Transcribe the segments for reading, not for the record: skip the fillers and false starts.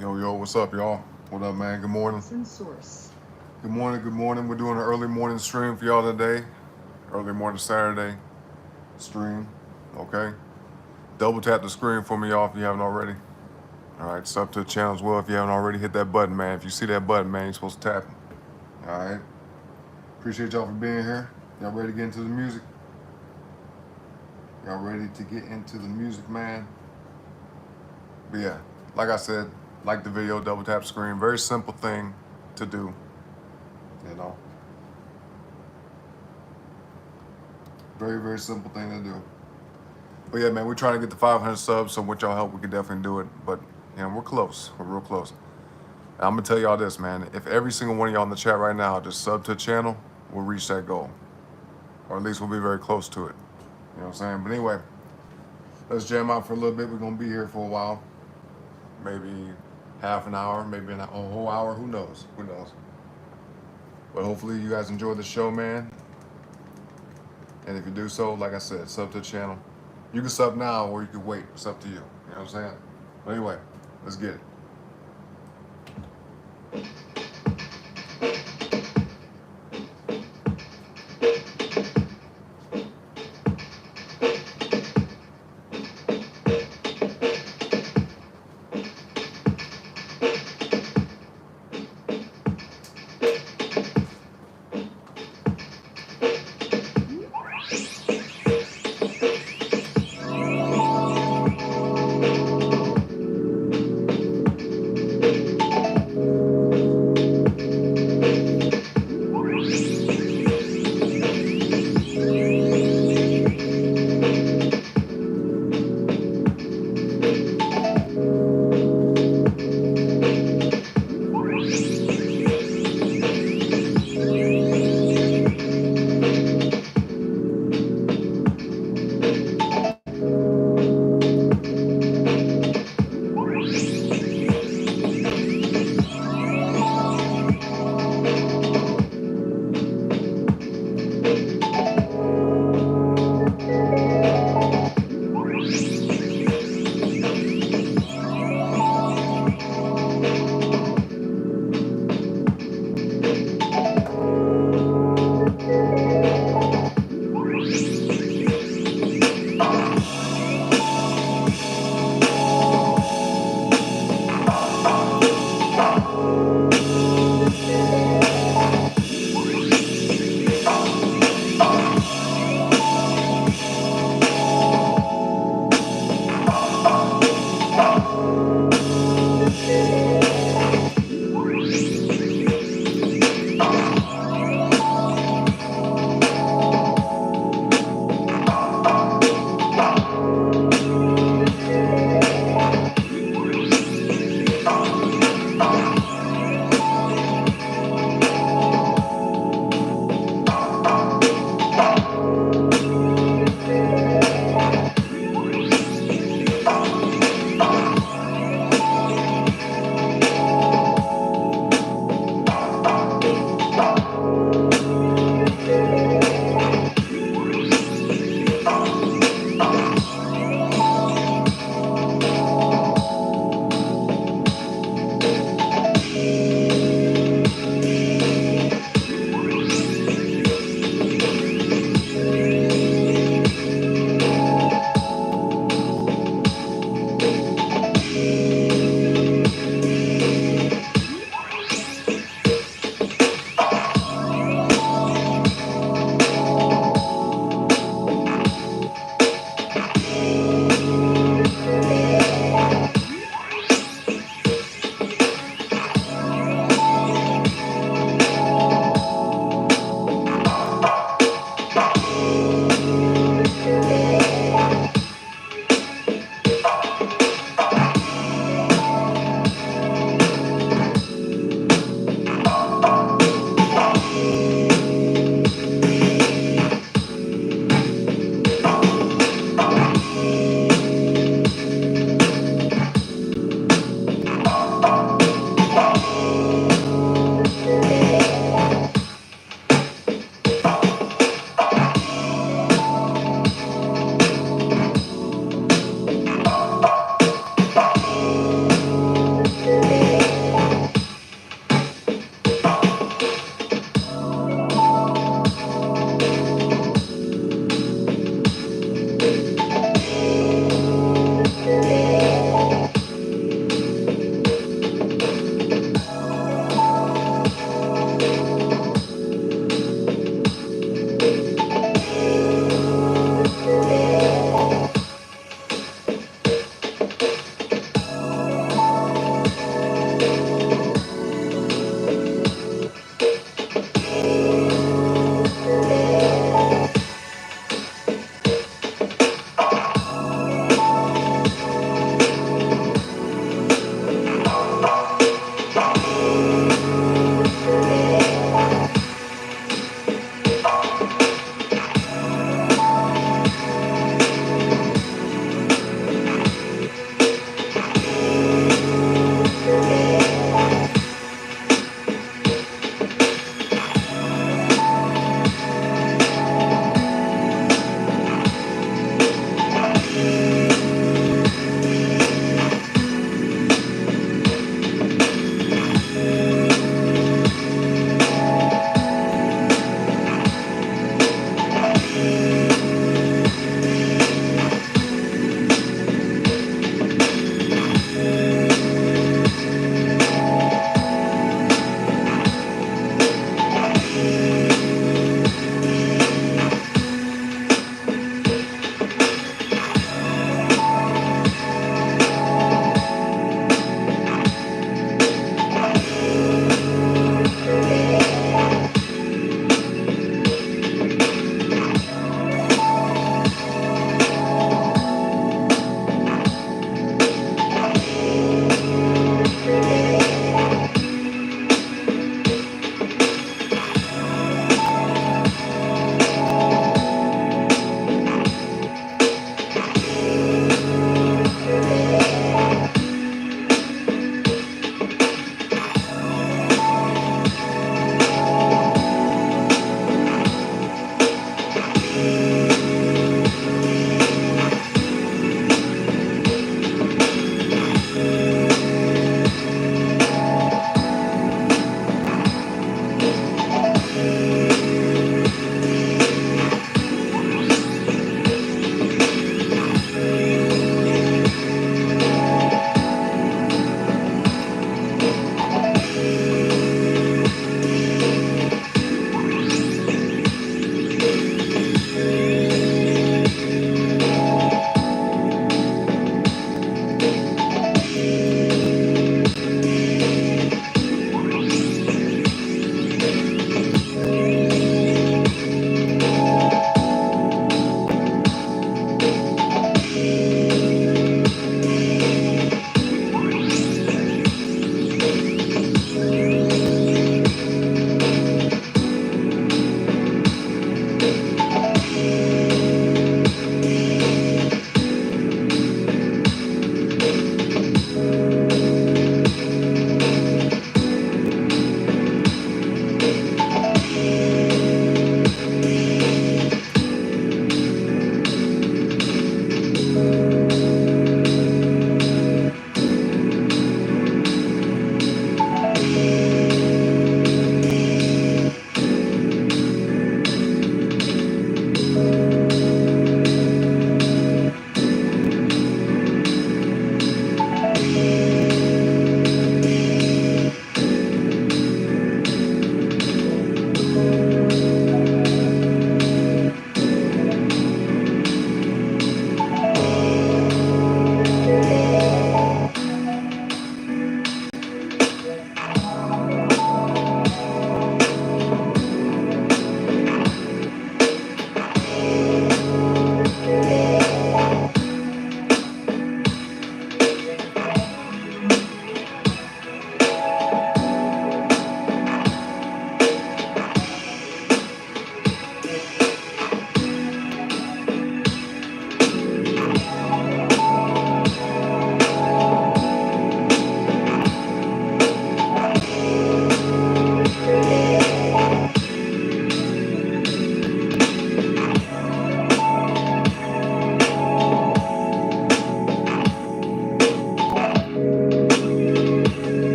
Yo, what's up, y'all? What up, man? Good morning. Source. Good morning, good morning. We're doing an early morning stream for y'all today. Early morning Saturday stream, okay? Double tap the screen for me, y'all, if you haven't already. All right, sub to the channel as well if you haven't already. Hit that button, man. If you see that button, man, you're supposed to tap it. All right? Appreciate y'all for being here. Y'all ready to get into the music? Y'all ready to get into the music, man? But yeah, like I said, like the video, double tap screen. Very simple thing to do, you know? Very simple thing to do. But yeah, man, we're trying to get to 500 subs, so with y'all help, we can definitely do it. But, you know, we're close. We're real close. And I'm going to tell y'all this, man. If every single one of y'all in the chat right now just sub to the channel, we'll reach that goal. Or at least we'll be very close to it. You know what I'm saying? But anyway, let's jam out for a little bit. We're going to be here for a while. Maybe half an hour, maybe a whole hour. Who knows? Who knows? But hopefully you guys enjoy the show, man. And if you do so, like I said, sub to the channel. You can sub now or you can wait. It's up to you. You know what I'm saying? But anyway, let's get it.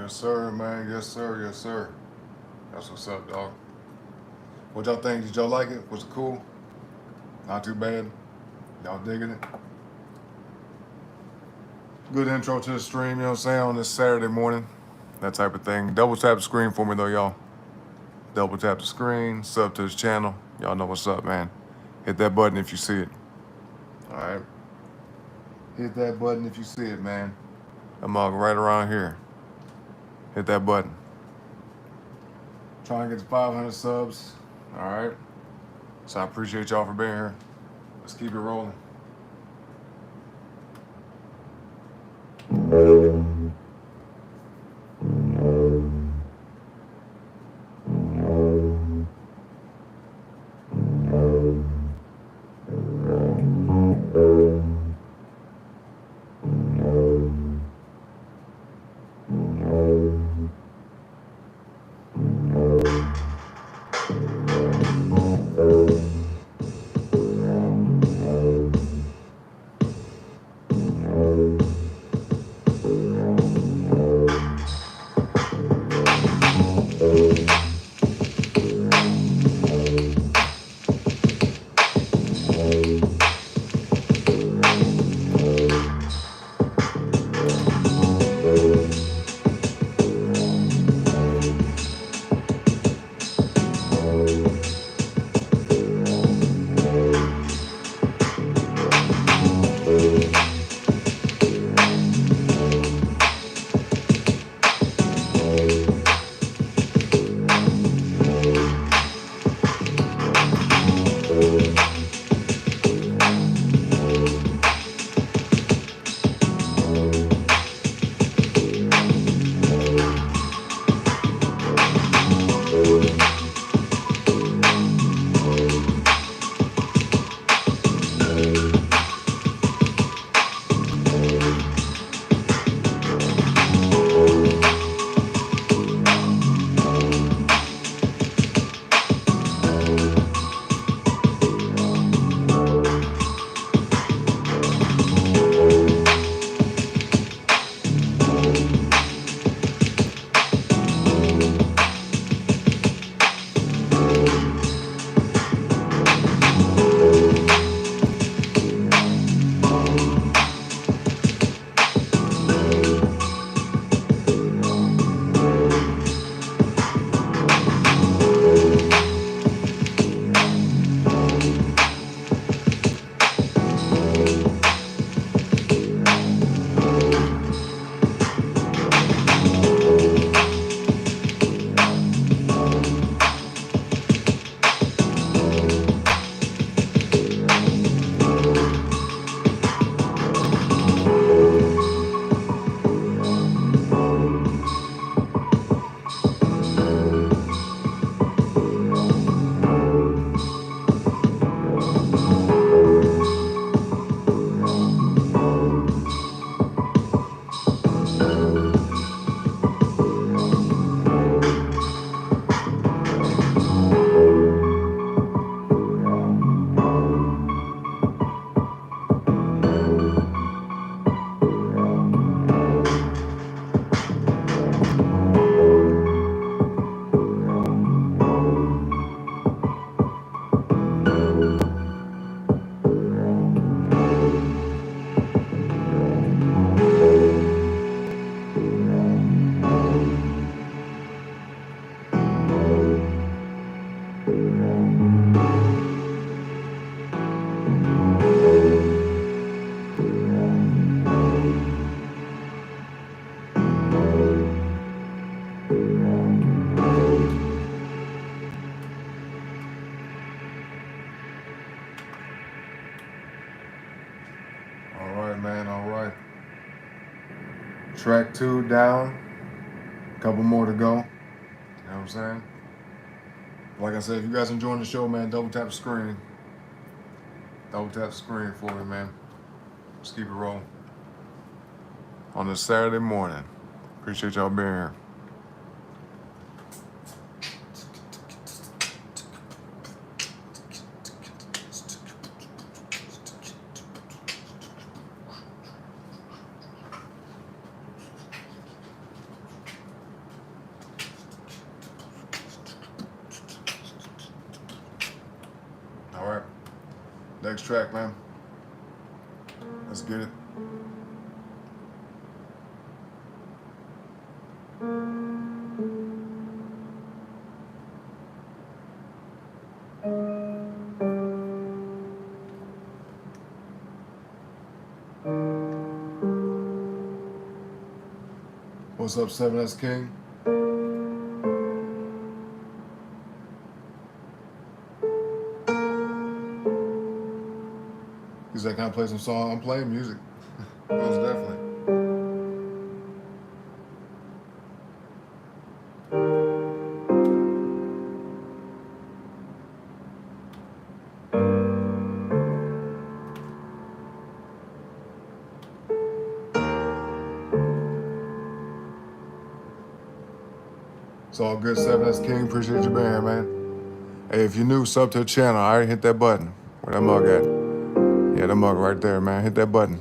Yes, sir, man. Yes, sir. Yes, sir. That's what's up, dog. What y'all think? Did y'all like it? Was it cool? Not too bad. Y'all digging it? Good intro to the stream, you know what I'm saying, on this Saturday morning. That type of thing. Double tap the screen for me, though, y'all. Double tap the screen, sub to this channel. Y'all know what's up, man. Hit that button if you see it. All right. Hit that button if you see it, man. I'm right around here. Hit that button. Trying to get to 500 subs. All right. So I appreciate y'all for being here. Let's keep it rolling. Man, all right. Track 2 down. Couple more to go. You know what I'm saying? Like I said, if you guys enjoying the show, man, double tap the screen. Double tap the screen for me, man. Let's keep it rolling. On this Saturday morning. Appreciate y'all being here. Next track, man. Let's get it. What's up, 7S King? He's like, can I play some song? I'm playing music. Most definitely. It's all good, 7S King. Appreciate you being here, man. Hey, if you're new, sub to the channel. I already hit that button. Where that mug at? Yeah, that mug right there, man. Hit that button.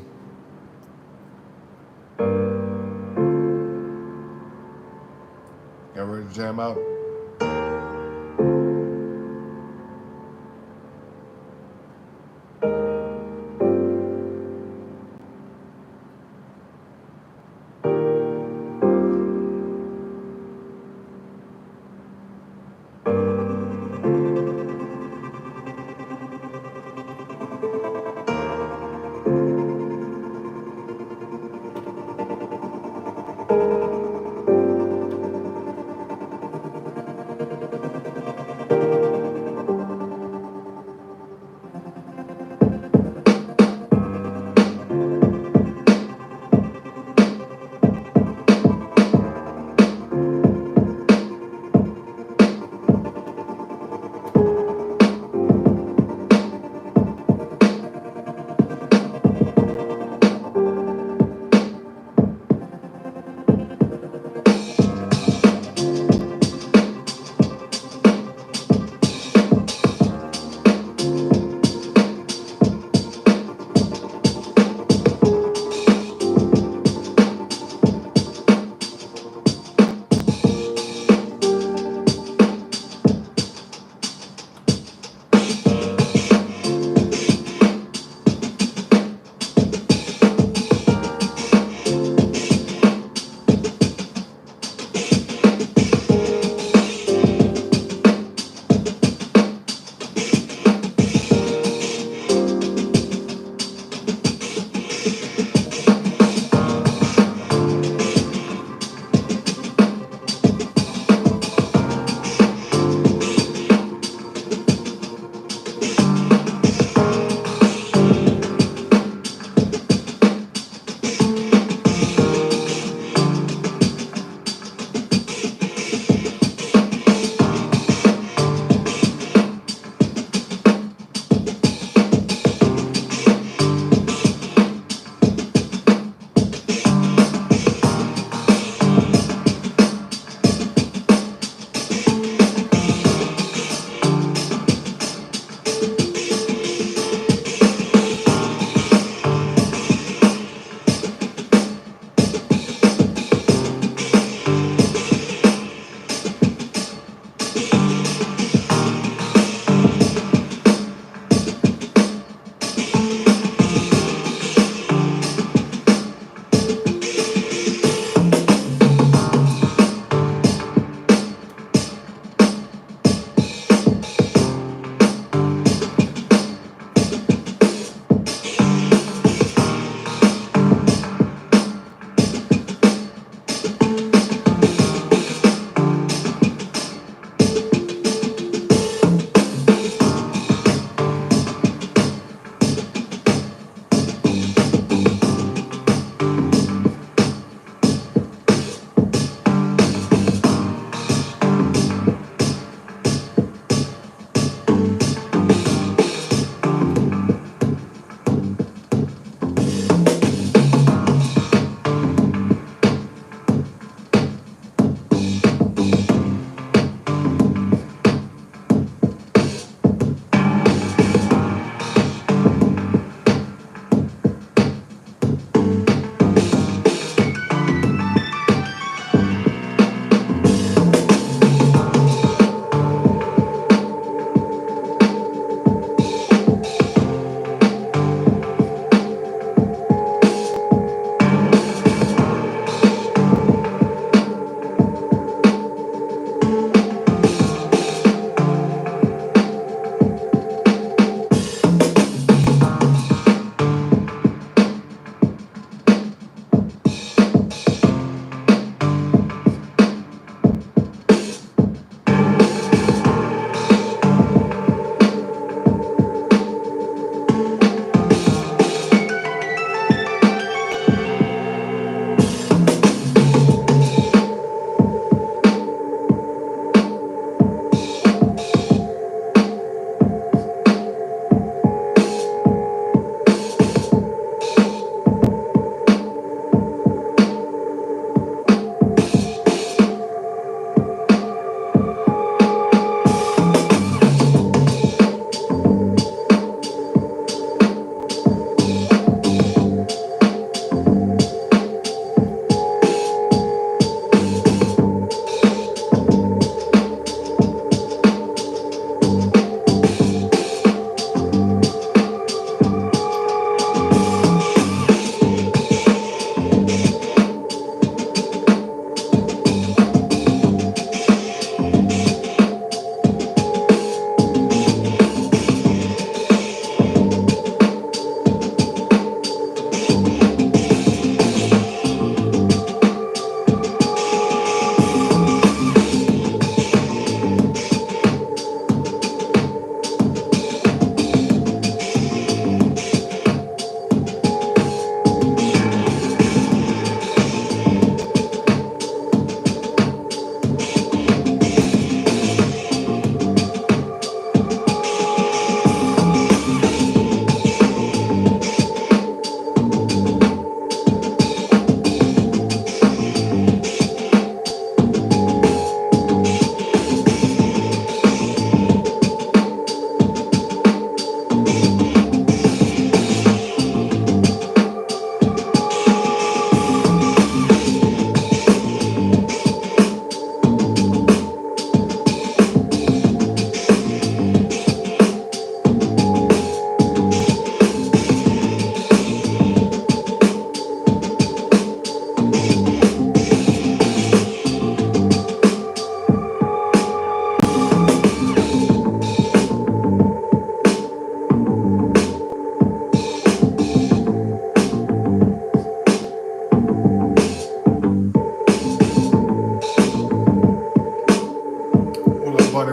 Y'all ready to jam out?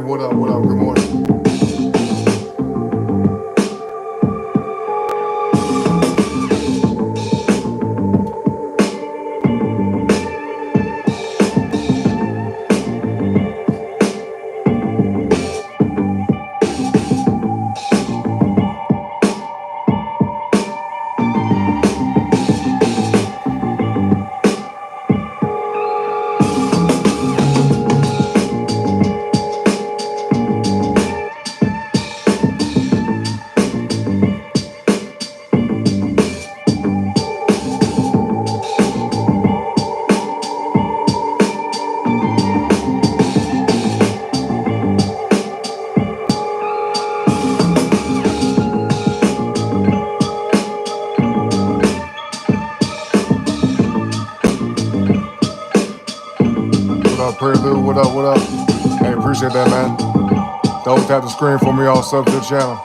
what up, what up? Good morning. What up, Prelude? What up, what up? Hey, appreciate that, man. Don't tap the screen for me, all sub to the channel.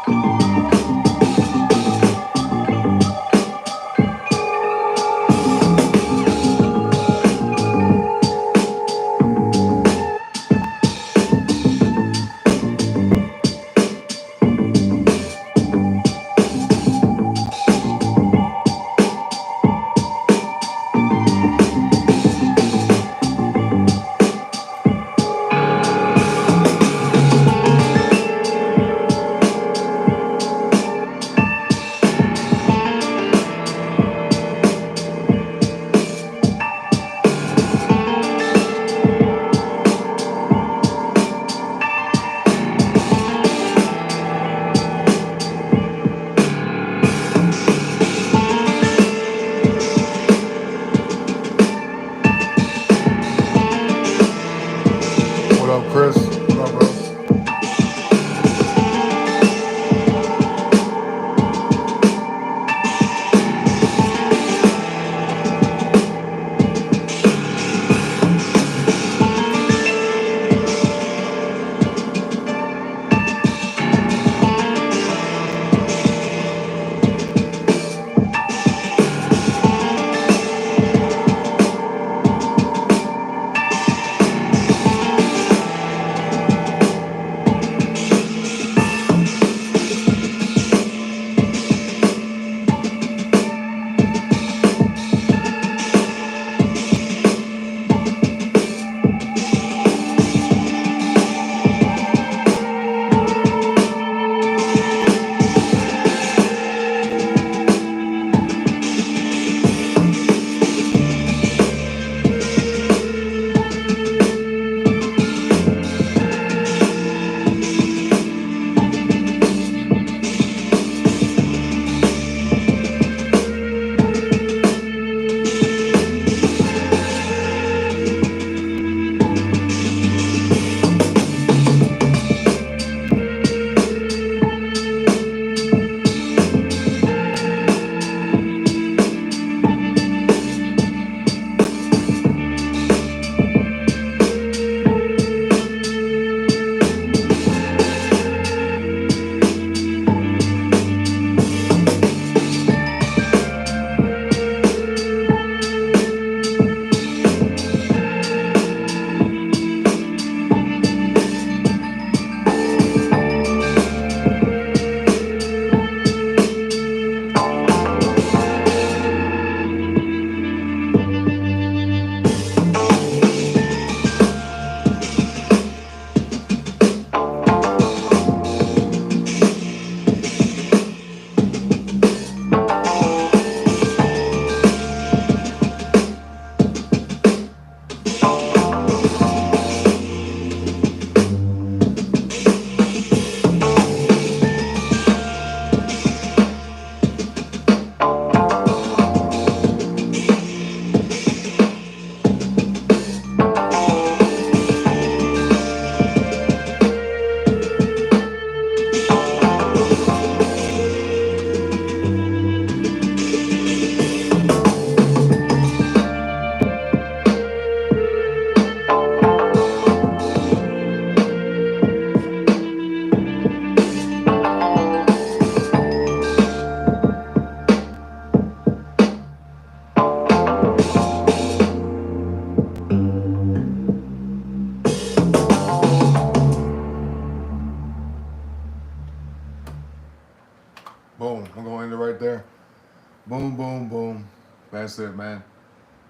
That's it, man.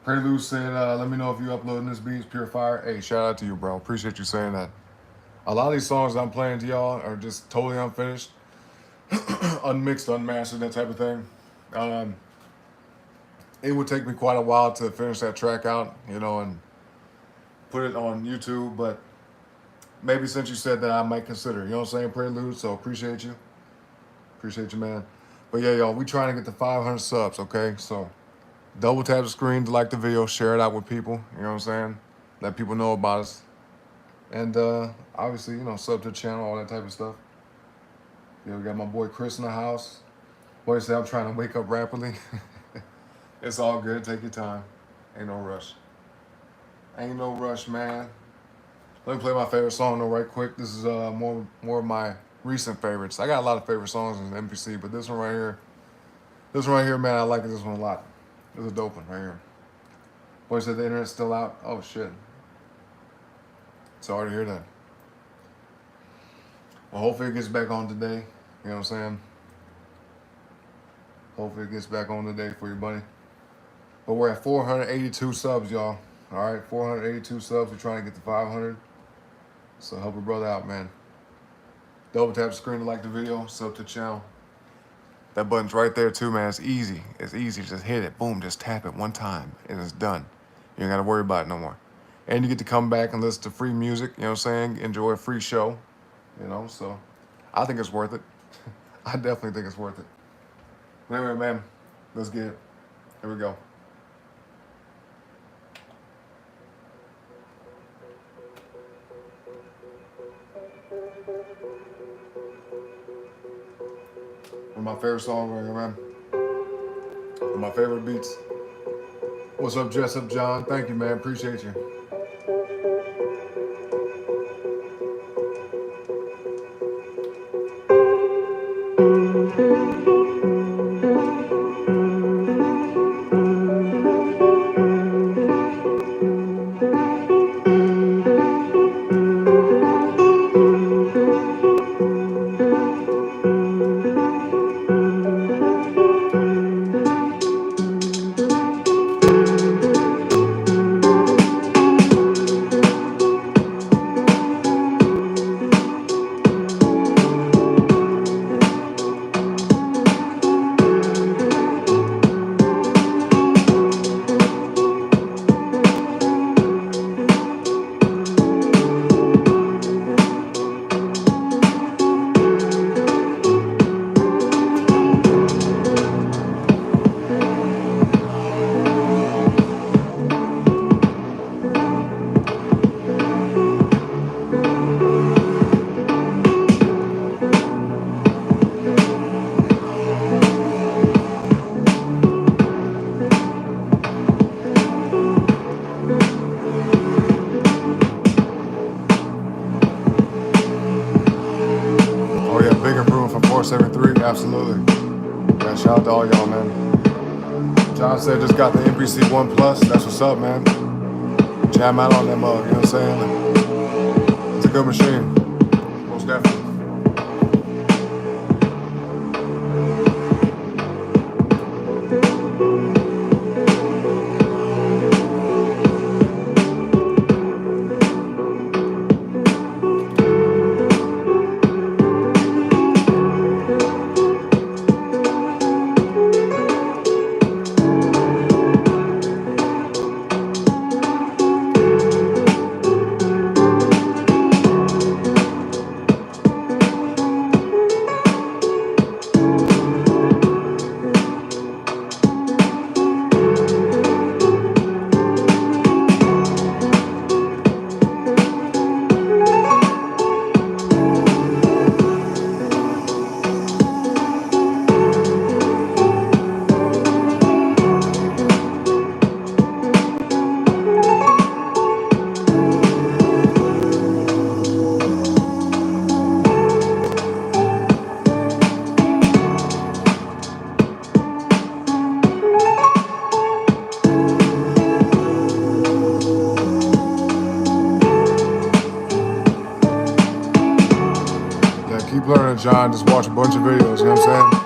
Prelude said, let me know if you uploading this beats, Pure Fire. Hey, shout out to you, bro. Appreciate you saying that. A lot of these songs I'm playing to y'all are just totally unfinished, unmixed, unmastered, that type of thing. Um, it would take me quite a while to finish that track out, you know, and put it on YouTube, but maybe since you said that, I might consider, you know what I'm saying, Prelude, so appreciate you. Appreciate you, man. But yeah, y'all, we trying to get to 500 subs, okay? So double tap the screen to like the video, share it out with people, you know what I'm saying? Let people know about us. And obviously, you know, sub to the channel, all that type of stuff. Yeah, we got my boy Chris in the house. Boy said I'm trying to wake up rapidly. It's all good, take your time. Ain't no rush. Ain't no rush, man. Let me play my favorite song though right quick. This is more of my recent favorites. I got a lot of favorite songs in the MPC, but this one right here, man, I like this one a lot. This is a dope one right here. Boy said the internet's still out. Oh shit. Sorry to hear that. Well, hopefully it gets back on today. You know what I'm saying? Hopefully it gets back on today for you, buddy. But we're at 482 subs, y'all. All right, 482 subs. We're trying to get to 500. So help a brother out, man. Double tap the screen to like the video, sub to the channel. That button's right there too, man. It's easy. It's easy. Just hit it. Boom. Just tap it one time and it's done. You ain't got to worry about it no more. And you get to come back and listen to free music, you know what I'm saying? Enjoy a free show, you know? So I think it's worth it. I definitely think it's worth it. But anyway, man, let's get it. Here we go. One of my favorite songs right here, man. One of my favorite beats. What's up, Dress Up John? Thank you, man. Appreciate you. Absolutely. Yeah, shout out to all y'all, man. John said just got the MPC 1 Plus. That's what's up, man. Jam out on that mug, you know what I'm saying? It's a good machine. Most definitely. Keep learning, John. Just watch a bunch of videos, you know what I'm saying?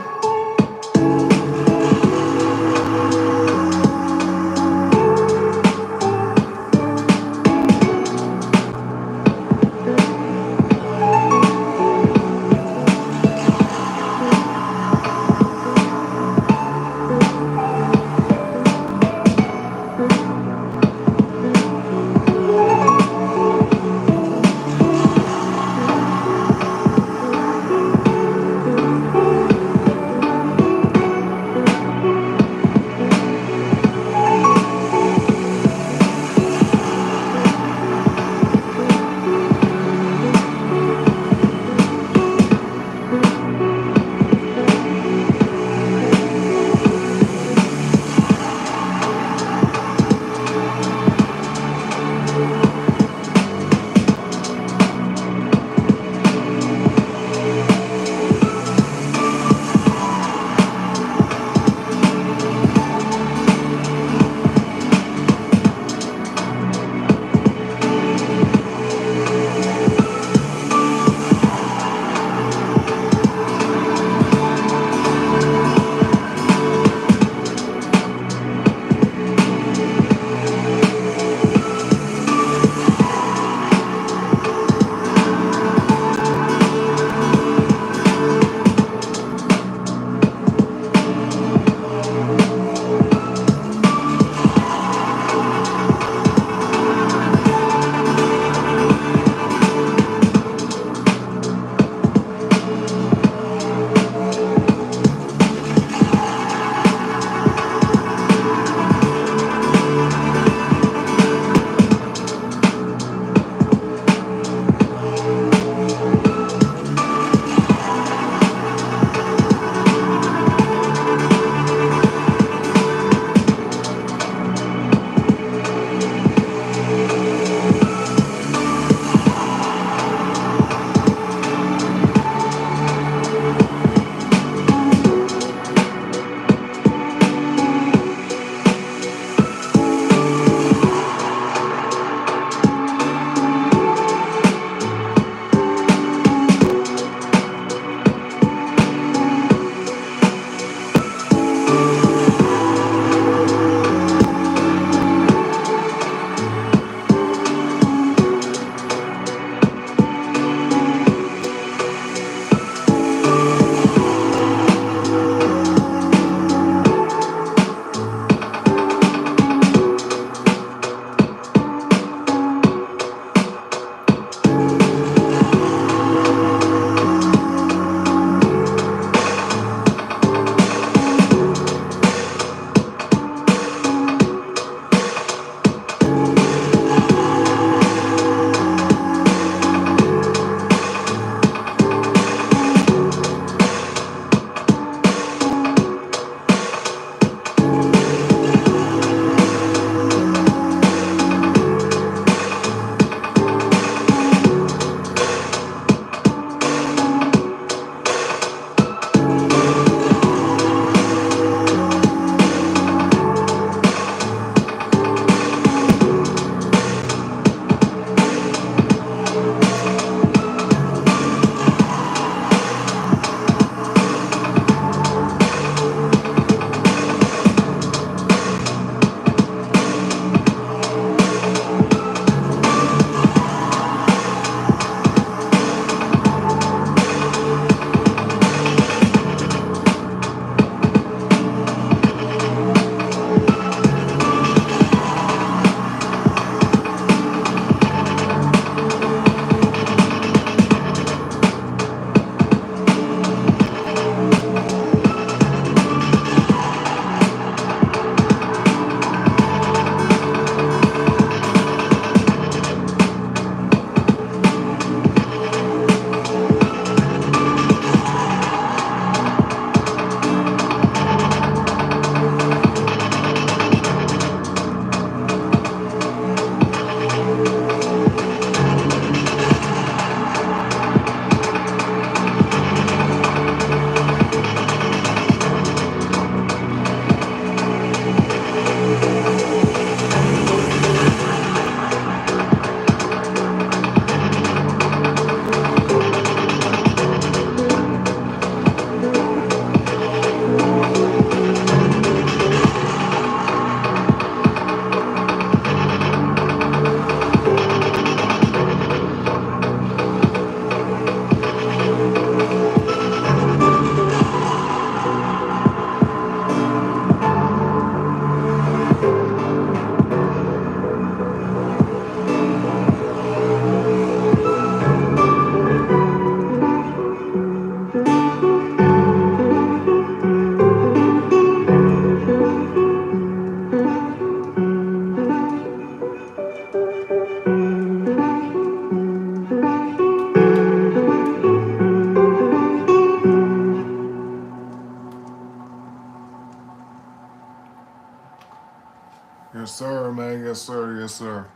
sir. Yes, sir.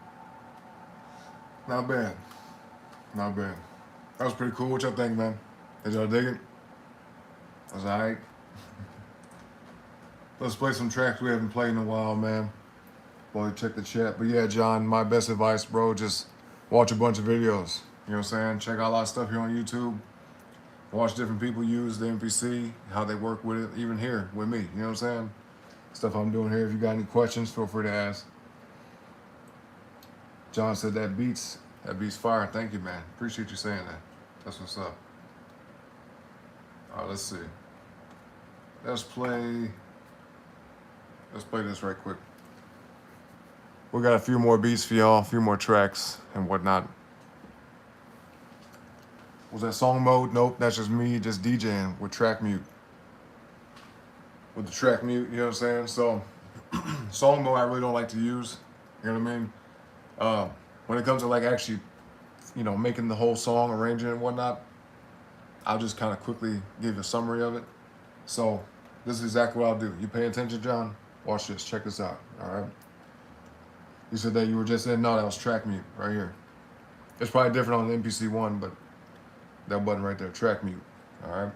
Not bad. Not bad. That was pretty cool. What y'all think, man? Did y'all dig it? That's alright. Let's play some tracks we haven't played in a while, man. While we check the chat. But yeah, John, my best advice, bro, just watch a bunch of videos. You know what I'm saying? Check out a lot of stuff here on YouTube. Watch different people use the MPC, how they work with it, even here with me. You know what I'm saying? Stuff I'm doing here. If you got any questions, feel free to ask. John said that beats fire. Thank you, man. Appreciate you saying that. That's what's up. All right, let's see. Let's play this right quick. We got a few more beats for y'all, a few more tracks and whatnot. Was that song mode? Nope, that's just me just DJing with track mute. With the track mute, you know what I'm saying? So, song mode I really don't like to use, you know what I mean? When it comes to like actually, you know, making the whole song, arranging it and whatnot, I'll just kind of quickly give a summary of it. So, this is exactly what I'll do. You pay attention, John? Watch this, check this out, all right? You said that you were just in, no, that was track mute right here. It's probably different on the MPC one, but that button right there, track mute, all right?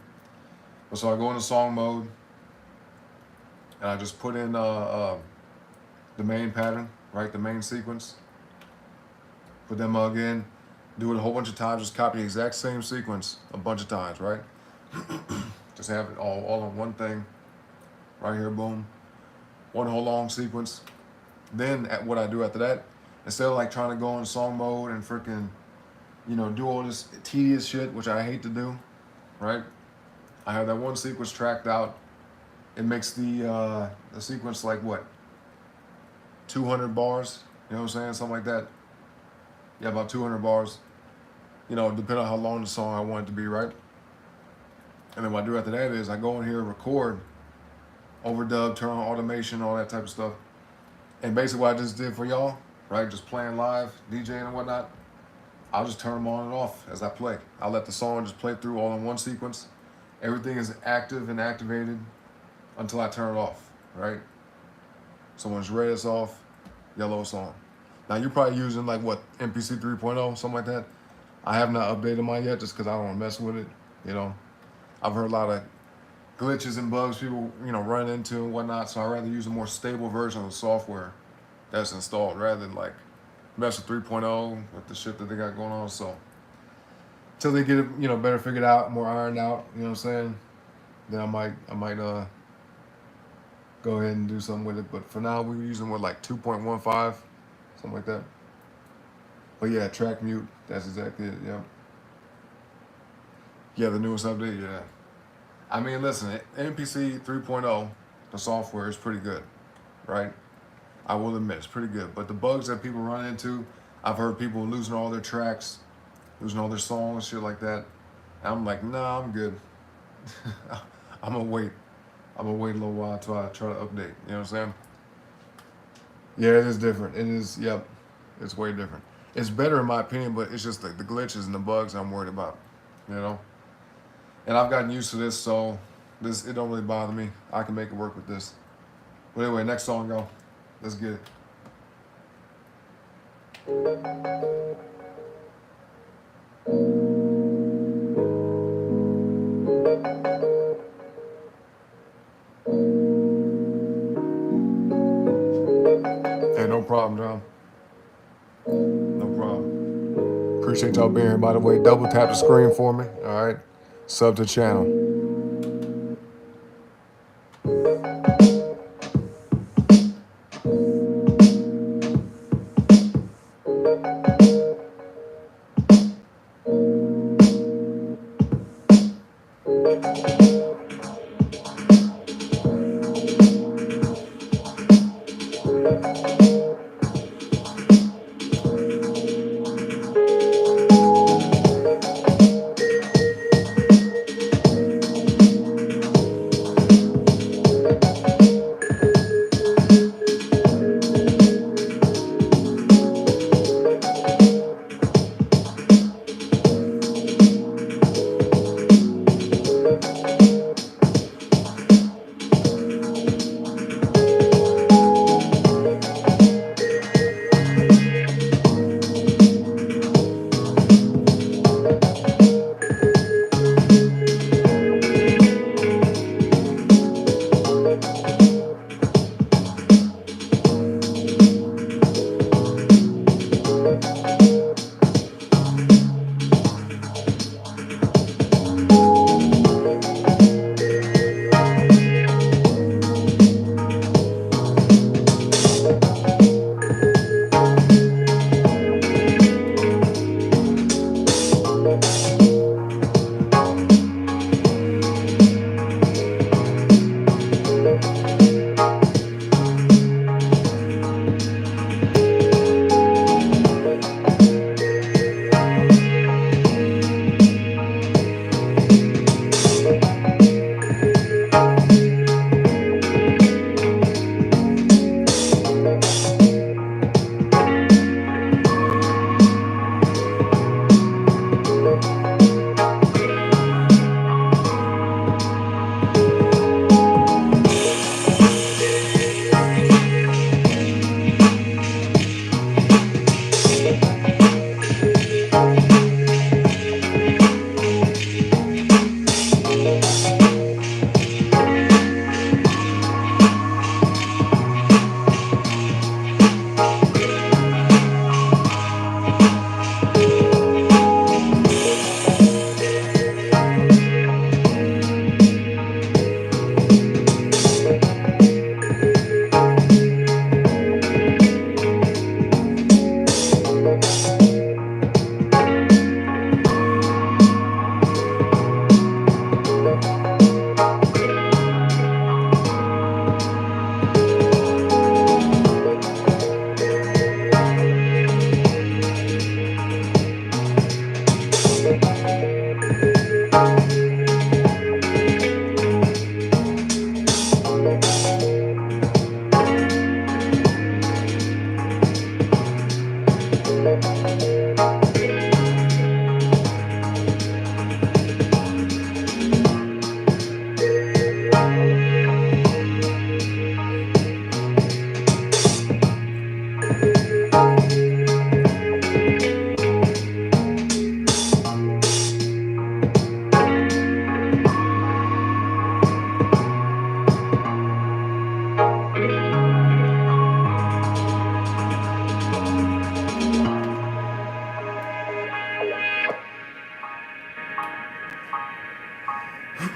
So I go into song mode, and I just put in the main pattern, right, the main sequence. Put that mug in, do it a whole bunch of times, just copy the exact same sequence a bunch of times, right? Just have it all in one thing, right here, boom. One whole long sequence. Then what I do after that, instead of like trying to go in song mode and freaking, you know, do all this tedious shit, which I hate to do, right? I have that one sequence tracked out. It makes the sequence like what? 200 bars, you know what I'm saying? Something like that. Yeah, about 200 bars. You know, depending on how long the song I want it to be, right? And then what I do after that is I go in here, record, overdub, turn on automation, all that type of stuff. And basically what I just did for y'all, right? Just playing live, DJing and whatnot. I'll just turn them on and off as I play. I'll let the song just play through all in one sequence. Everything is active and activated until I turn it off, right? So when it's red, it's off, yellow, it's on. Now you're probably using like what, MPC 3.0, something like that. I have not updated mine yet just because I don't want to mess with it, you know. I've heard a lot of glitches and bugs people, you know, run into and whatnot, so I'd rather use a more stable version of the software that's installed rather than like mess with 3.0 with the shit that they got going on. So until they get it, you know, better figured out, more ironed out, you know what I'm saying, then I might go ahead and do something with it. But for now we're using what, like 2.15, something like that. But yeah, track mute, that's exactly it. Yeah, the newest update. Yeah, I mean, listen, MPC 3.0, the software is pretty good, right? I will admit, it's pretty good. But the bugs that people run into, I've heard people losing all their tracks, losing all their songs, shit like that. And I'm like, nah, I'm good. I'm gonna wait a little while until I try to update. You know what I'm saying? Yeah, it is different. It is, yep, it's way different. It's better in my opinion, but it's just like the glitches and the bugs I'm worried about, you know? And I've gotten used to this, so it don't really bother me. I can make it work with this. But anyway, next song, go. Let's get it. Hey, no problem, John. No problem. Appreciate y'all being here, by the way. Double tap the screen for me, all right? Sub to the channel.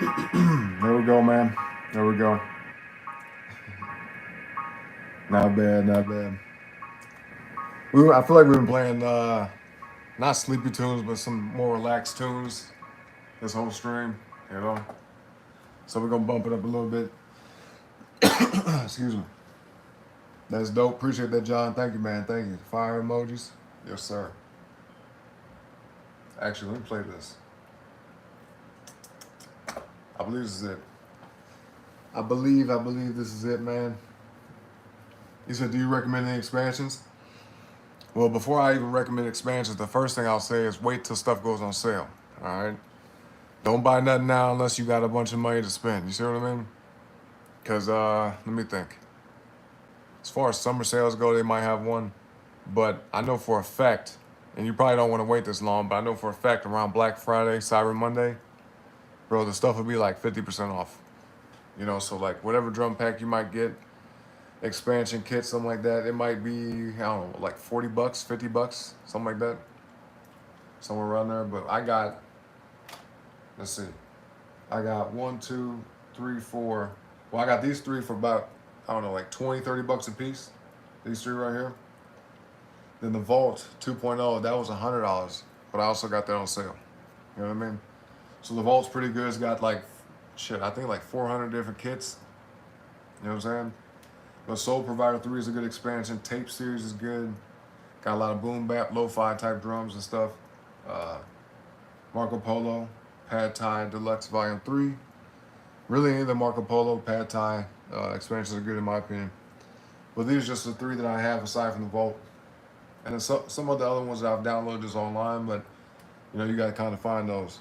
There we go, man. There we go. Not bad, not bad. I feel like we've been playing not sleepy tunes, but some more relaxed tunes this whole stream, you know. So we're gonna bump it up a little bit. Excuse me. That's dope. Appreciate that, John. Thank you, man. Thank you. Fire emojis. Yes, sir. Actually, let me play this. I believe this is it. I believe this is it, man. He said, do you recommend any expansions? Well, before I even recommend expansions, the first thing I'll say is wait till stuff goes on sale, all right? Don't buy nothing now unless you got a bunch of money to spend. You see what I mean? Because, let me think. As far as summer sales go, they might have one. But I know for a fact, and you probably don't want to wait this long, but I know for a fact around Black Friday, Cyber Monday, bro, the stuff will be like 50% off. You know, so like whatever drum pack you might get, expansion kit, something like that, it might be, I don't know, like 40 bucks, 50 bucks, something like that. Somewhere around there. But I got, let's see, I got 1, 2, 3, 4. Well, I got these 3 for about, I don't know, like 20, 30 bucks a piece. These 3 right here. Then the Vault 2.0, that was $100, but I also got that on sale. You know what I mean? So the Vault's pretty good. It's got like, shit, I think like 400 different kits. You know what I'm saying? But Soul Provider 3 is a good expansion. Tape Series is good. Got a lot of boom bap, lo-fi type drums and stuff. Marco Polo, Pad Thai Deluxe Volume 3. Really any of the Marco Polo, Pad Thai expansions are good in my opinion. But these are just the 3 that I have aside from the Vault. And then some of the other ones that I've downloaded just online, but you know, you gotta kind of find those.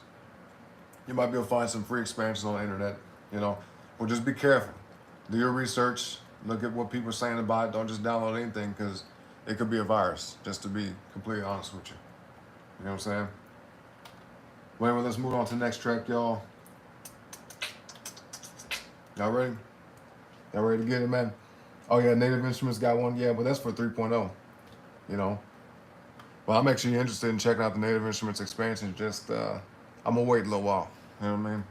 You might be able to find some free expansions on the internet, you know. But just be careful. Do your research. Look at what people are saying about it. Don't just download anything because it could be a virus, just to be completely honest with you. You know what I'm saying? Well, anyway, let's move on to the next track, y'all. Y'all ready? Y'all ready to get it, man? Oh, yeah, Native Instruments got one. Yeah, but that's for 3.0, you know. Well, I'm actually interested in checking out the Native Instruments expansion. Just, I'm going to wait a little while. You know what I mean?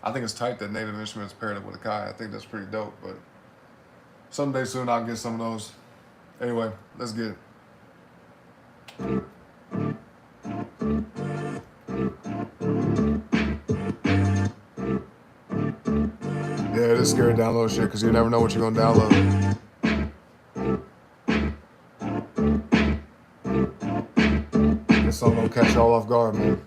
I think it's tight that Native Instruments paired up with Akai. I think that's pretty dope, but someday soon I'll get some of those. Anyway, let's get it. Yeah, it is scary to download shit because you never know what you're gonna download. This song gonna catch y'all off guard, man.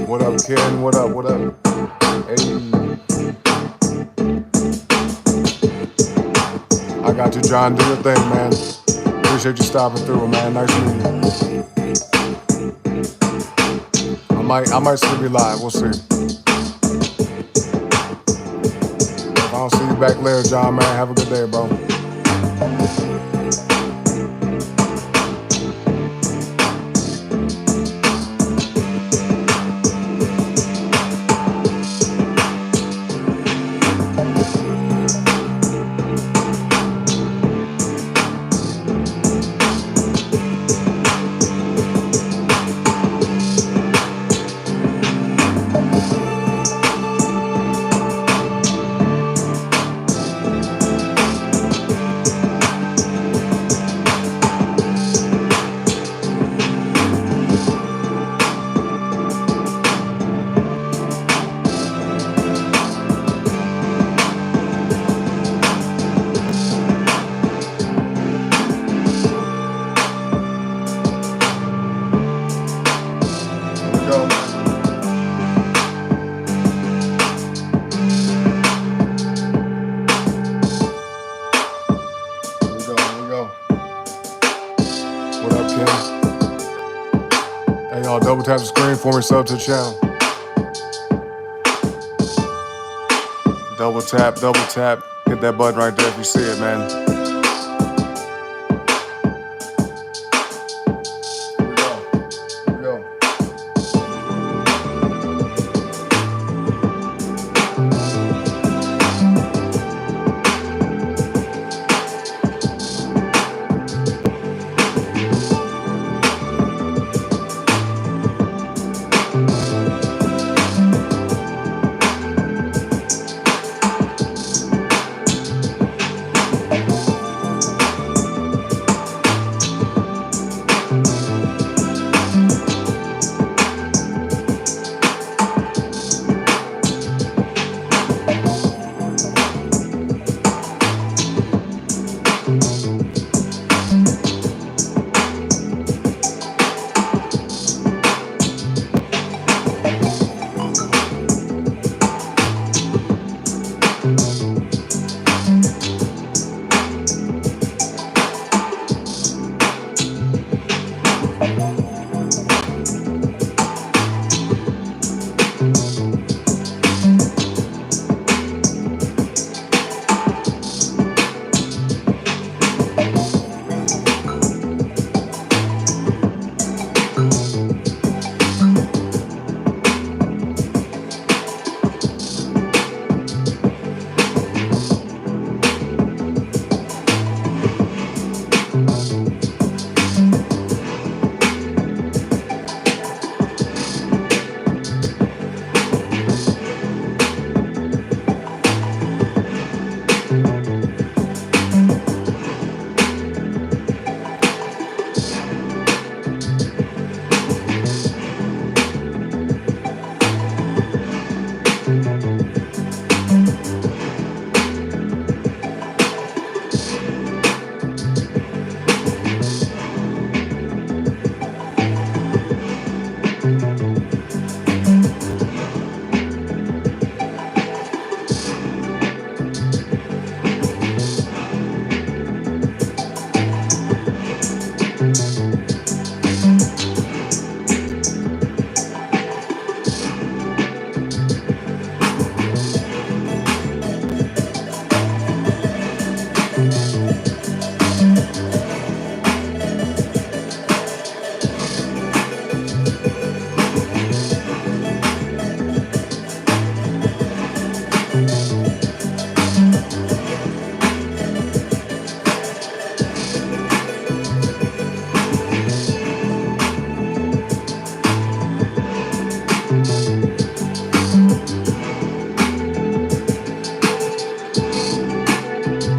What up, Ken? What up? What up? Hey. I got you, John. Do your thing, man. Appreciate you stopping through, man. Nice meeting you. I might still be live. We'll see. If I don't see you back later, John, man, have a good day, bro. tap the screen for me, sub to the channel. Double tap, hit that button right there if you see it, man. Here we go.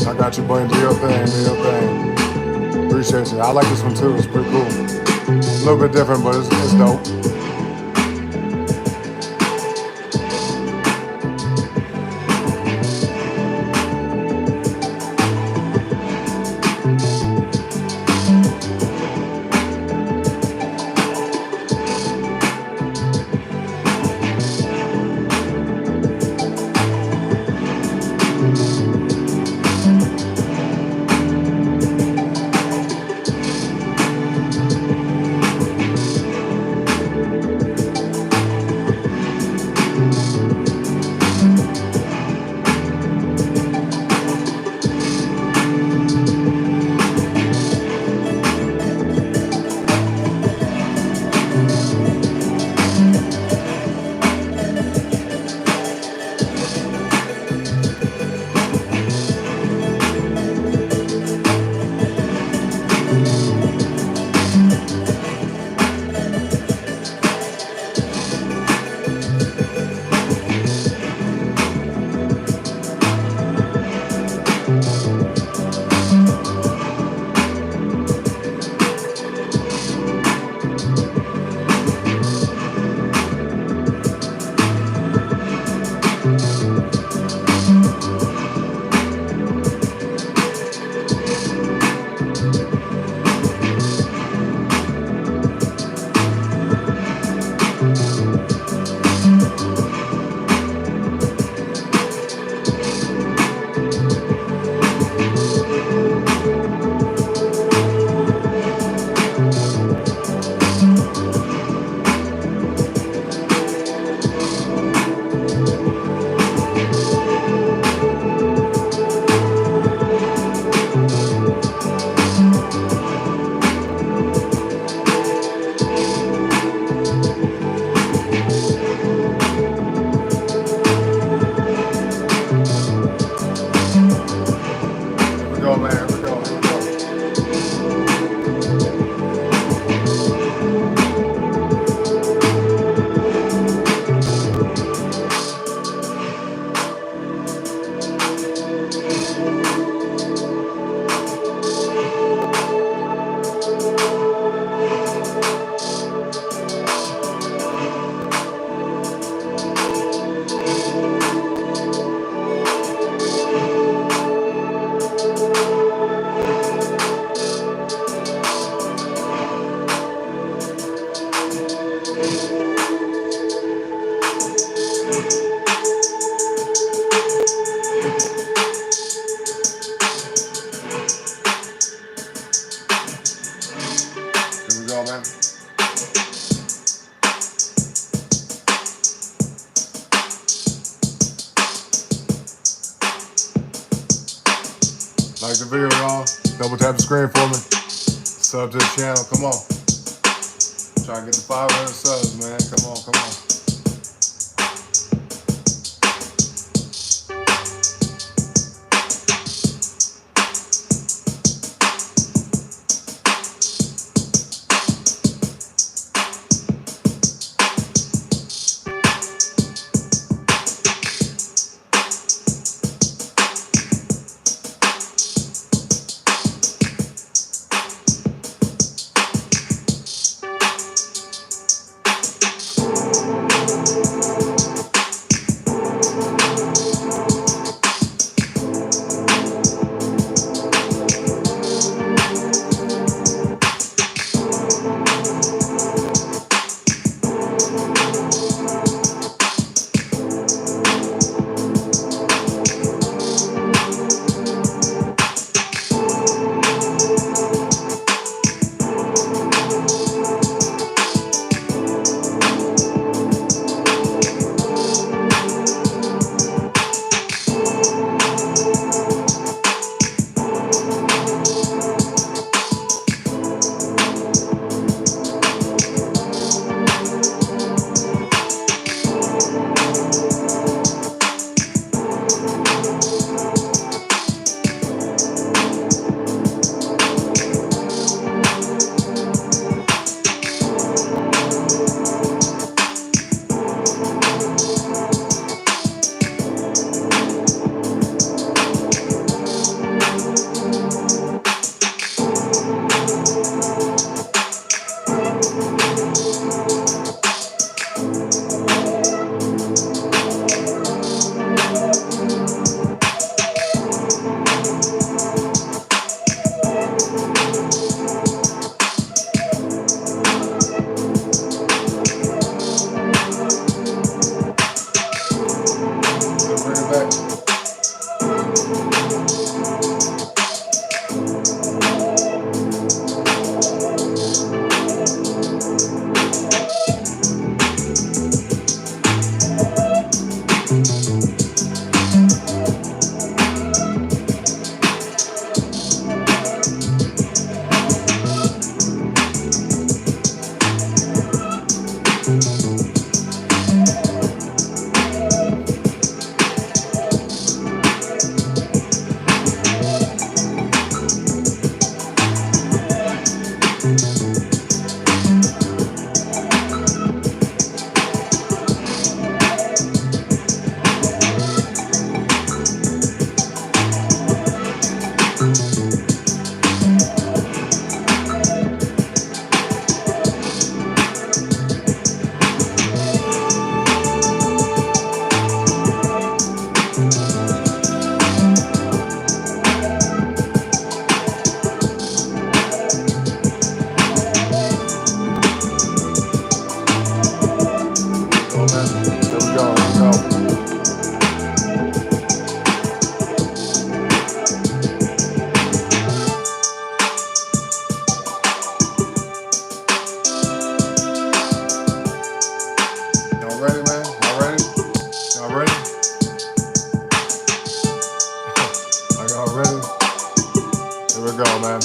I got you, buddy. Do your thing. Appreciate you. I like this one too. It's pretty cool. A little bit different, but it's dope. go, man. Here we go. Here we go. Here we go, man. Like the video, y'all. Double tap the screen for me. Sub to the channel. Come on. Try to get the 500 subs, man. Come on, come on. go, man.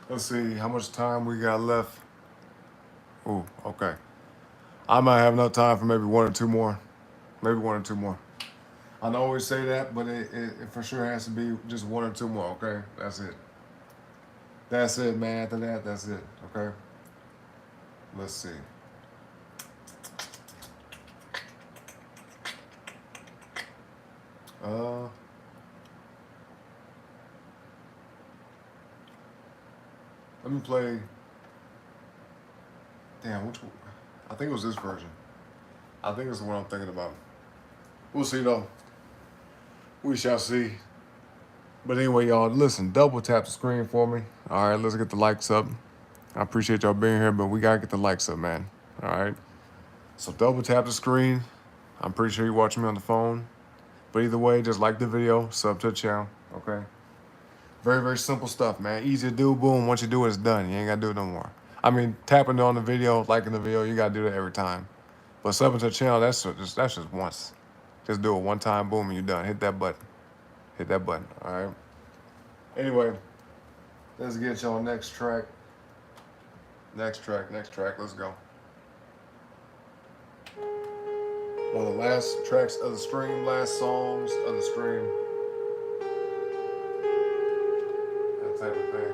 Let's see how much time we got left. Ooh, okay. I might have enough time for maybe one or two more. Maybe one or two more. I don't always say that, but it for sure has to be just one or two more, okay? That's it. That's it, man. After that, that's it, okay? Let's see. Uh, Let me play. Damn, which one? I think it was this version. I think it's the one I'm thinking about. We'll see though. We shall see. But anyway, y'all, listen, double tap the screen for me. All right, let's get the likes up. I appreciate y'all being here, but we gotta get the likes up, man. All right. So double tap the screen. I'm pretty sure you're watching me on the phone. But either way, just like the video, sub to the channel, okay? Very, very simple stuff, man. Easy to do, boom. Once you do it, it's done. You ain't gotta do it no more. I mean, tapping on the video, liking the video, you gotta do that every time. But subbing to the channel, that's just once. Just do it one time, boom, and you're done. Hit that button. Hit that button, all right? Anyway, let's get y'all next track. Next track, let's go. One of the last tracks of the stream, last songs of the stream. That type of thing.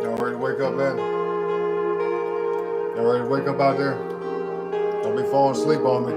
Y'all ready to wake up, man? Y'all ready to wake up out there? Don't be falling asleep on me.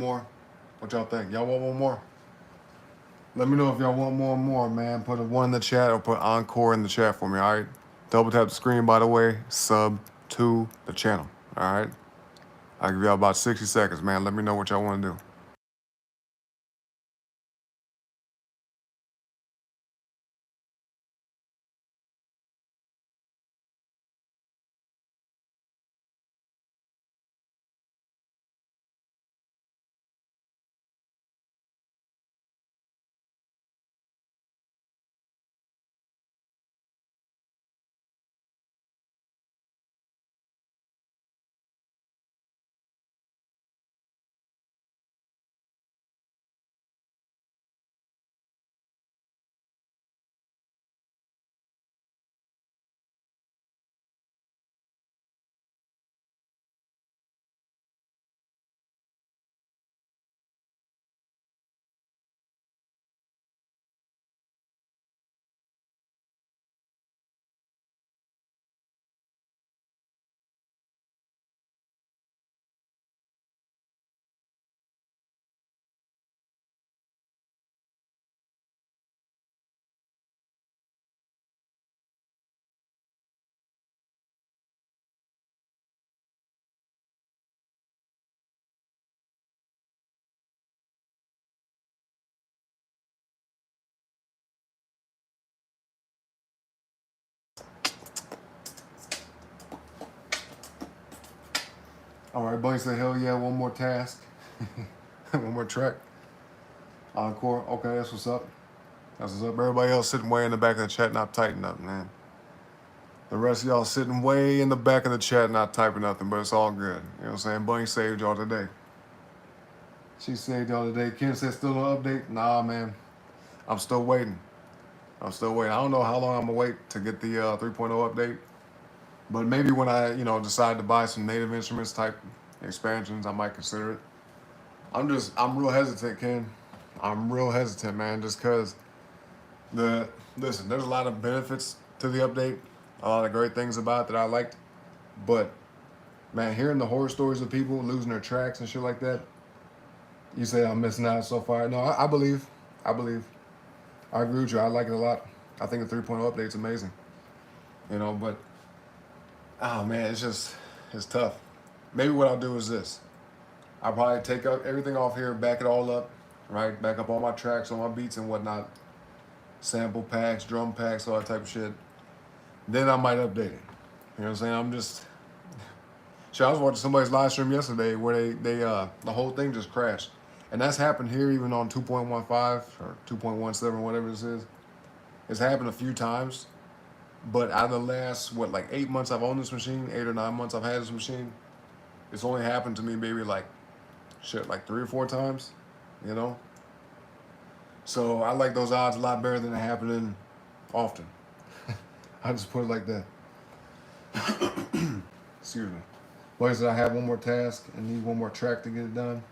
more? What y'all think? Y'all want one more? Let me know if y'all want more, man. Put a 1 in the chat or put encore in the chat for me, all right? Double tap the screen, by the way. Sub to the channel, all right? I'll give y'all about 60 seconds, man. Let me know what y'all want to do. All right, Bunny said, hell yeah, one more task. One more track. Encore. Okay, that's what's up. That's what's up. Everybody else sitting way in the back of the chat, not typing up, man. The rest of y'all sitting way in the back of the chat, not typing nothing, but it's all good. You know what I'm saying? Bunny saved y'all today. She saved y'all today. Ken said, still no update? Nah, man. I'm still waiting. I'm still waiting. I don't know how long I'm going to wait to get the 3.0 update. But maybe when I, decide to buy some native instruments type expansions, I might consider it. I'm real hesitant, Ken. I'm real hesitant, man, just because listen, there's a lot of benefits to the update, a lot of great things about it that I liked. But, man, hearing the horror stories of people losing their tracks and shit like that, you say I'm missing out so far. No, I believe. I agree with you. I like it a lot. I think the 3.0 update's amazing. But, oh, man, it's tough. Maybe what I'll do is this. I'll probably take up everything off here, back it all up, right? Back up all my tracks, all my beats and whatnot. Sample packs, drum packs, all that type of shit. Then I might update it. You know what I'm saying? I was watching somebody's live stream yesterday where the whole thing just crashed. And that's happened here even on 2.15 or 2.17, whatever this is. It's happened a few times. But out of the last, 8 months I've owned this machine, 8 or 9 months I've had this machine, it's only happened to me maybe 3 or 4 times, So I like those odds a lot better than it happening often. I just put it like that. Excuse me. Like I said, I have one more task and need one more track to get it done.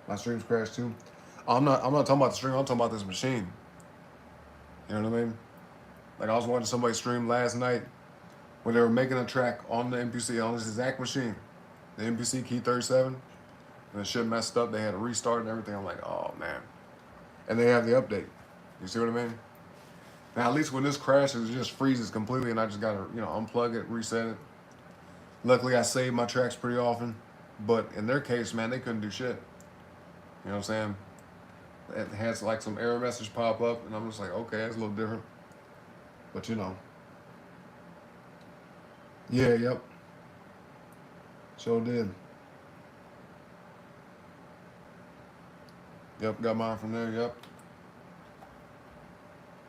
My stream's crashed too. I'm not talking about the stream, I'm talking about this machine. You know what I mean? Like I was watching somebody stream last night where they were making a track on the MPC on this exact machine. The MPC Key 37. And the shit messed up. They had to restart and everything. I'm like, oh man. And they have the update. You see what I mean? Now, at least when this crashes, it just freezes completely and I just gotta, unplug it, reset it. Luckily, I save my tracks pretty often. But in their case, man, they couldn't do shit. You know what I'm saying? It has some error message pop up and I'm just like, okay, that's a little different. But Yeah, yep. Sure did. Yep, got mine from there, yep.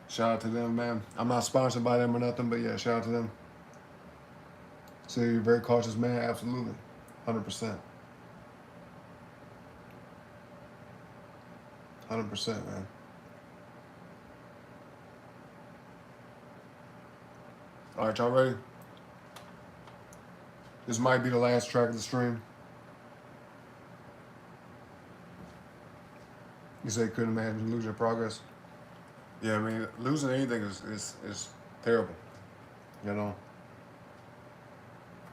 Shout out to them, man. I'm not sponsored by them or nothing, but yeah, shout out to them. So you're a very cautious man, absolutely. 100%. 100%, man. All right, y'all ready? This might be the last track of the stream. You say you couldn't imagine losing your progress. Yeah, I mean, losing anything is terrible.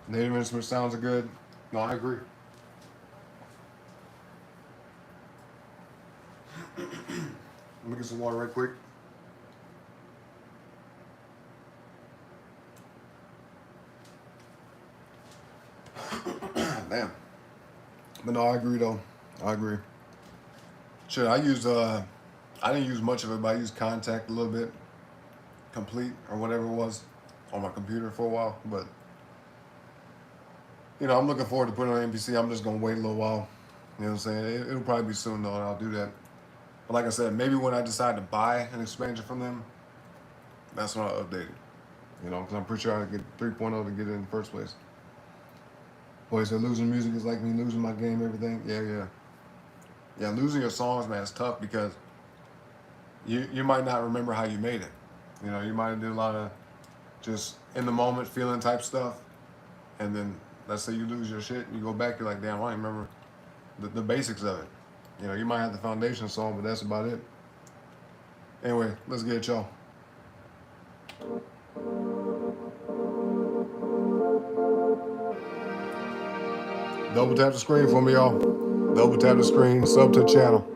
Native instrument sounds good. No, I agree. Let me get some water right quick. Damn. But no, I agree though. I agree. Shit, I didn't use much of it, but I used Contact a little bit. Complete or whatever it was on my computer for a while. But, you know, I'm looking forward to putting it on NPC. I'm just going to wait a little while. You know what I'm saying? It'll probably be soon though, and I'll do that. But like I said, maybe when I decide to buy an expansion from them, that's when I'll update it. You know, because I'm pretty sure I get 3.0 to get it in the first place. Boy, so losing music is like me losing my game, everything. Yeah. Yeah, losing your songs, man, is tough because you might not remember how you made it. You know, you might have did a lot of just in the moment feeling type stuff. And then let's say you lose your shit and you go back, you're like, damn, I don't remember the basics of it. You know, you might have the foundation song, but that's about it. Anyway, let's get it, y'all. Double tap the screen for me, y'all. Double tap the screen, sub to the channel.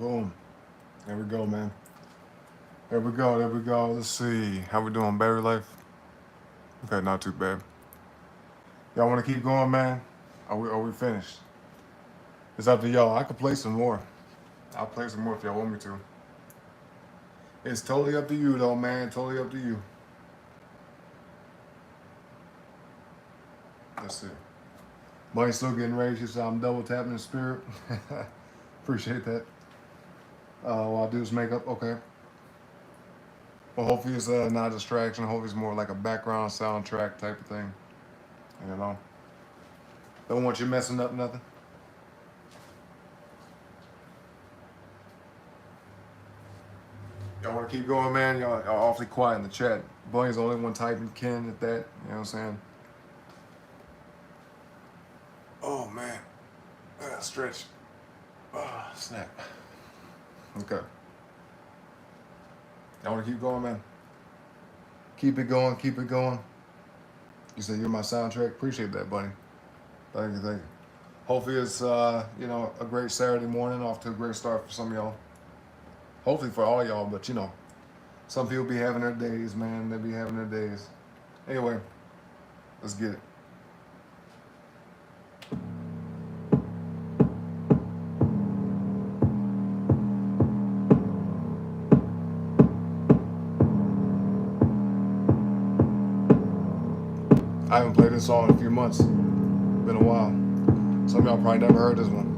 Boom. There we go, man. There we go. There we go. Let's see. How we doing, battery life? Okay, not too bad. Y'all want to keep going, man? Are we finished? It's up to y'all. I could play some more. I'll play some more if y'all want me to. It's totally up to you, though, man. Totally up to you. Let's see. Money's still getting ready. She said I'm double tapping in spirit. Appreciate that. What I'll do is make up. Okay. Well, hopefully it's not a distraction. Hopefully it's more like a background soundtrack type of thing. You know? Don't want you messing up nothing. Y'all want to keep going, man? Y'all awfully quiet in the chat. Bunny's the only one typing Ken at that. You know what I'm saying? Oh, man. Stretch. Oh, snap. Okay. Y'all want to keep going, man? Keep it going. Keep it going. You said you're my soundtrack. Appreciate that, buddy. Thank you. Thank you. Hopefully it's, you know, a great Saturday morning. Off to a great start for some of y'all. Hopefully for all y'all, but, you know, some people be having their days, man. They be having their days. Anyway, let's get it. I haven't played this song in a few months. Been a while. Some of y'all probably never heard this one.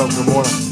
up? Good morning.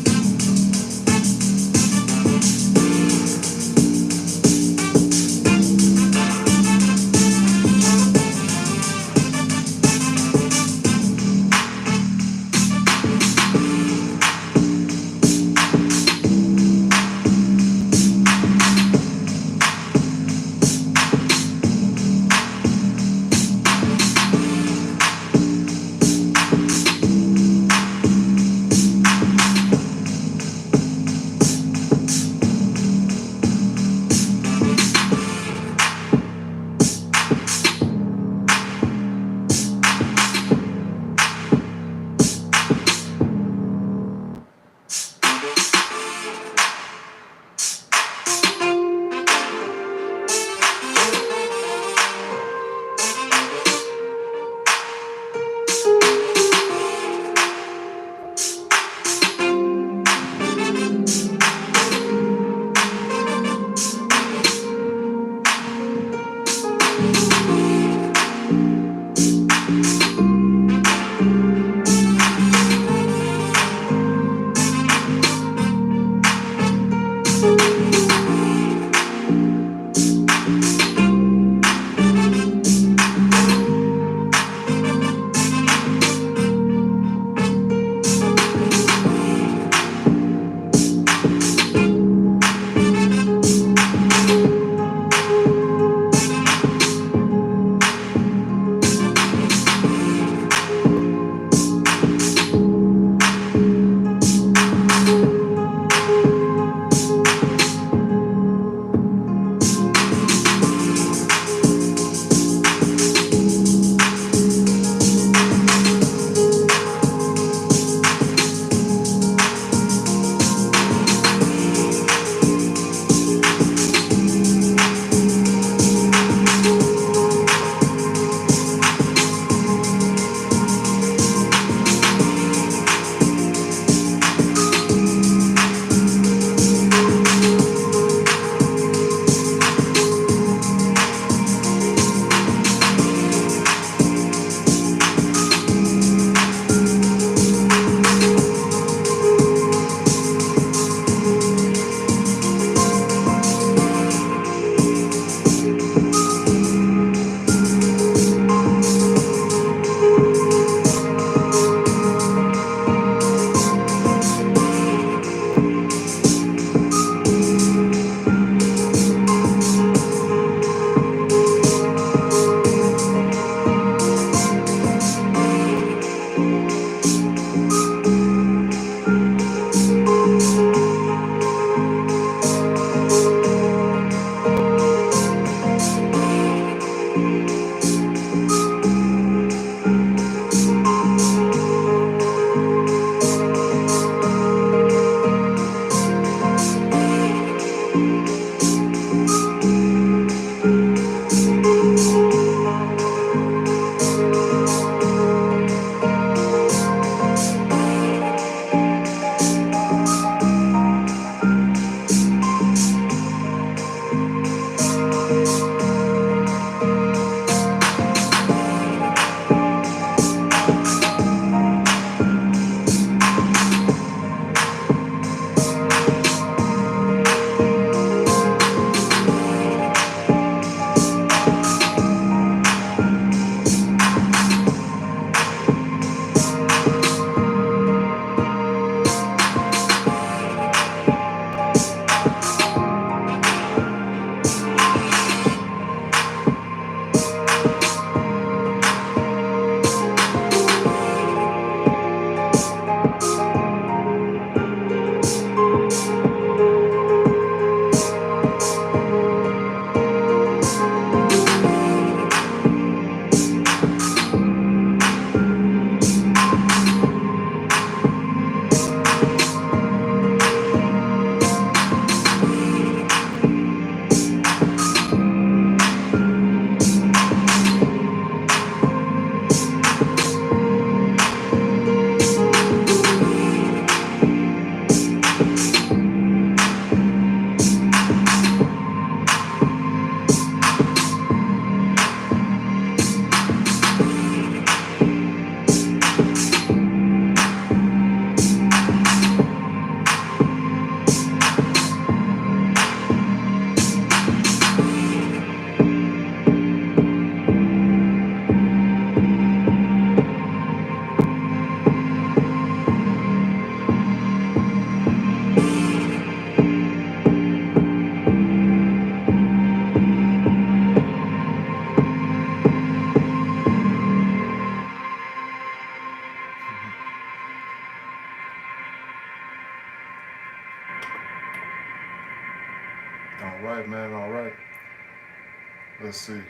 Let's see.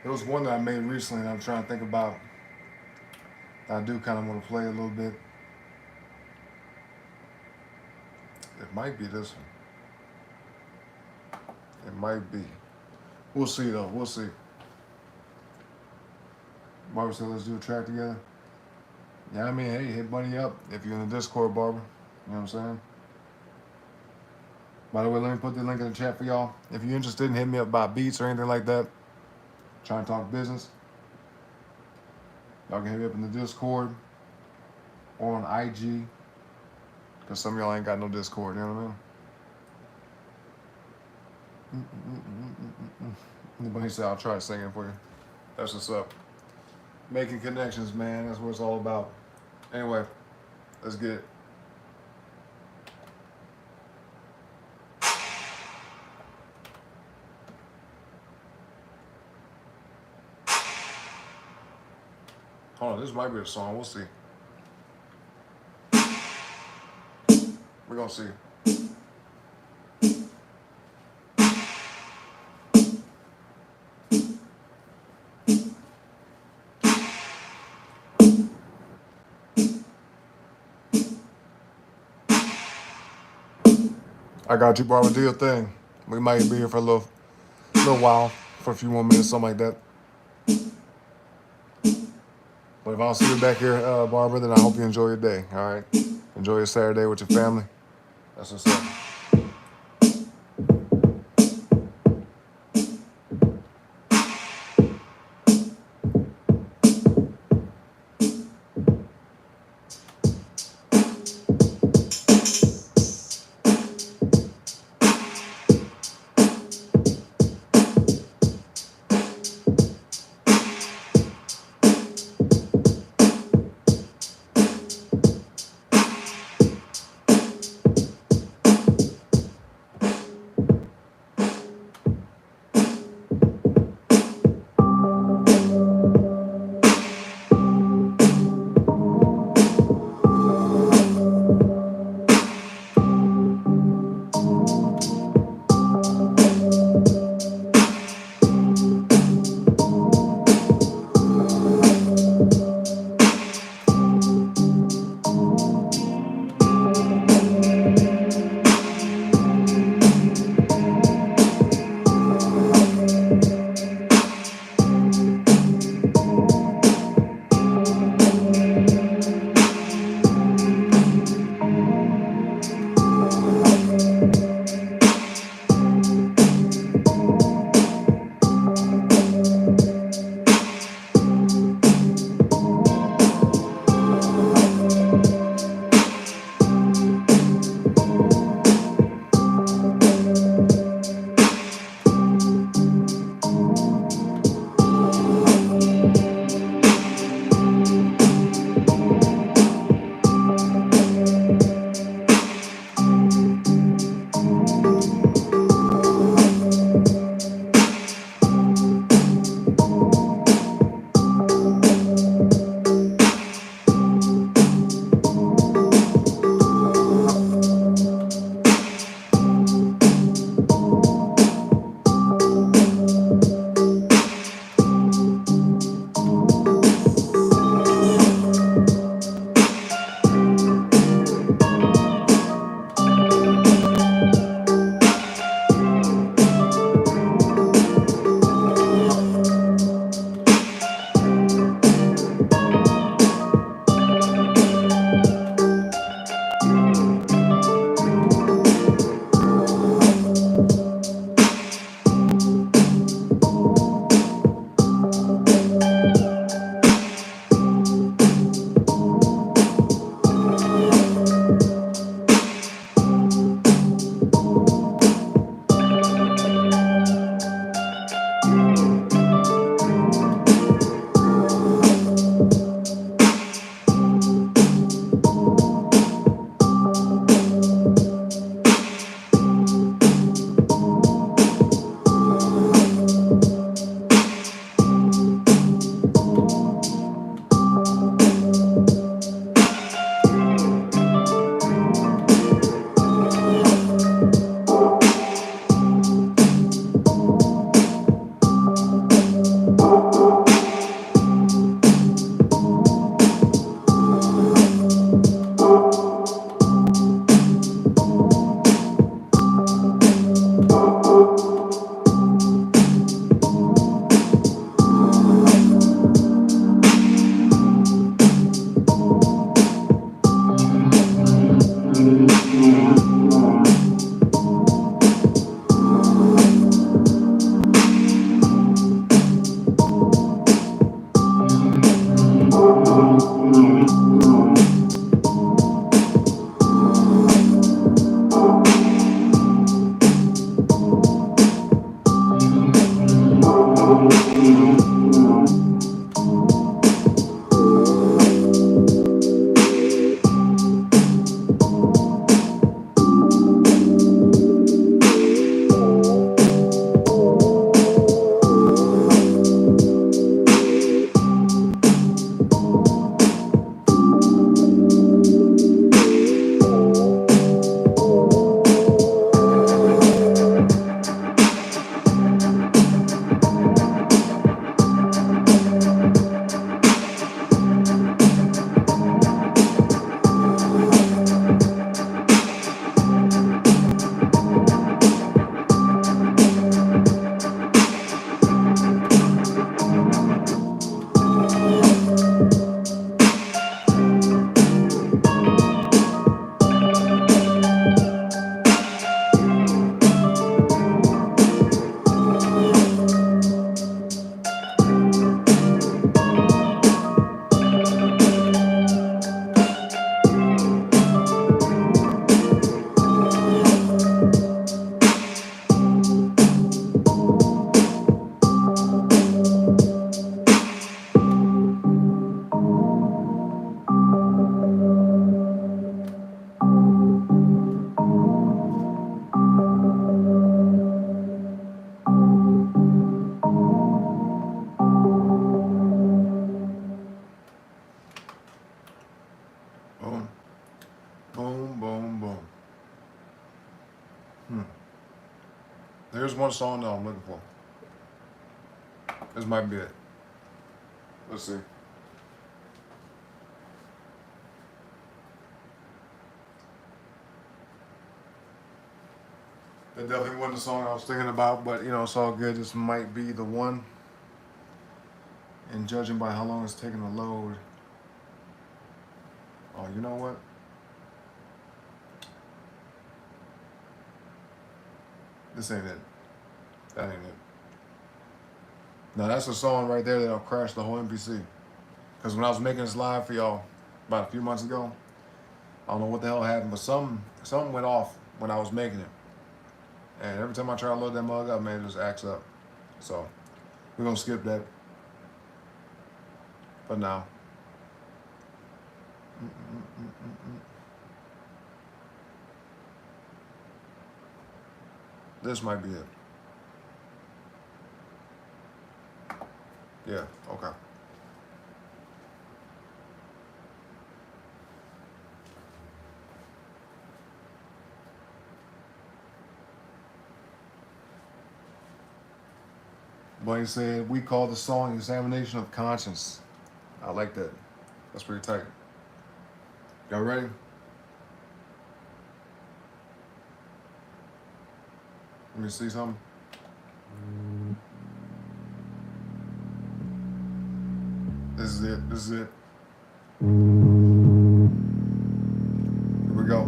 There was one that I made recently and I'm trying to think about. I do kind of want to play a little bit. It might be this one. It might be. We'll see though. We'll see. Barber said, let's do a track together. Yeah, I mean, hey, hit Bunny up if you're in the Discord, Barber. You know what I'm saying? By the way, let me put the link in the chat for y'all. If you're interested in hitting me up about beats or anything like that, trying to talk business, y'all can hit me up in the Discord or on IG, because some of y'all ain't got no Discord, you know what I mean? Anybody say I'll try singing for you. That's what's up. Making connections, man. That's what it's all about. Anyway, let's get it. Hold on, this might be a song. We'll see. We're gonna see. I got you, Barbara. Do your thing. We might be here for a little while, for a few more minutes, something like that. But if I don't see you back here, Barbara, then I hope you enjoy your day. All right. Enjoy your Saturday with your family. That's what's up. Boom, boom, boom, boom. There's one song that I'm looking for. This might be it. Let's see. That definitely wasn't the song I was thinking about, but you know, it's all good. This might be the one. And judging by how long it's taking to load. Oh, you know what? This ain't it. That ain't it. Now that's a song right there that'll crash the whole MPC. Because when I was making this live for y'all about a few months ago, I don't know what the hell happened, but something went off when I was making it. And every time I try to load that mug up, man, it just acts up. So we're gonna skip that for now. This might be it. Yeah, okay. Blaine said, we call the song Examination of Conscience. I like that. That's pretty tight. Y'all ready? Let me see something. This is it. This is it. Here we go.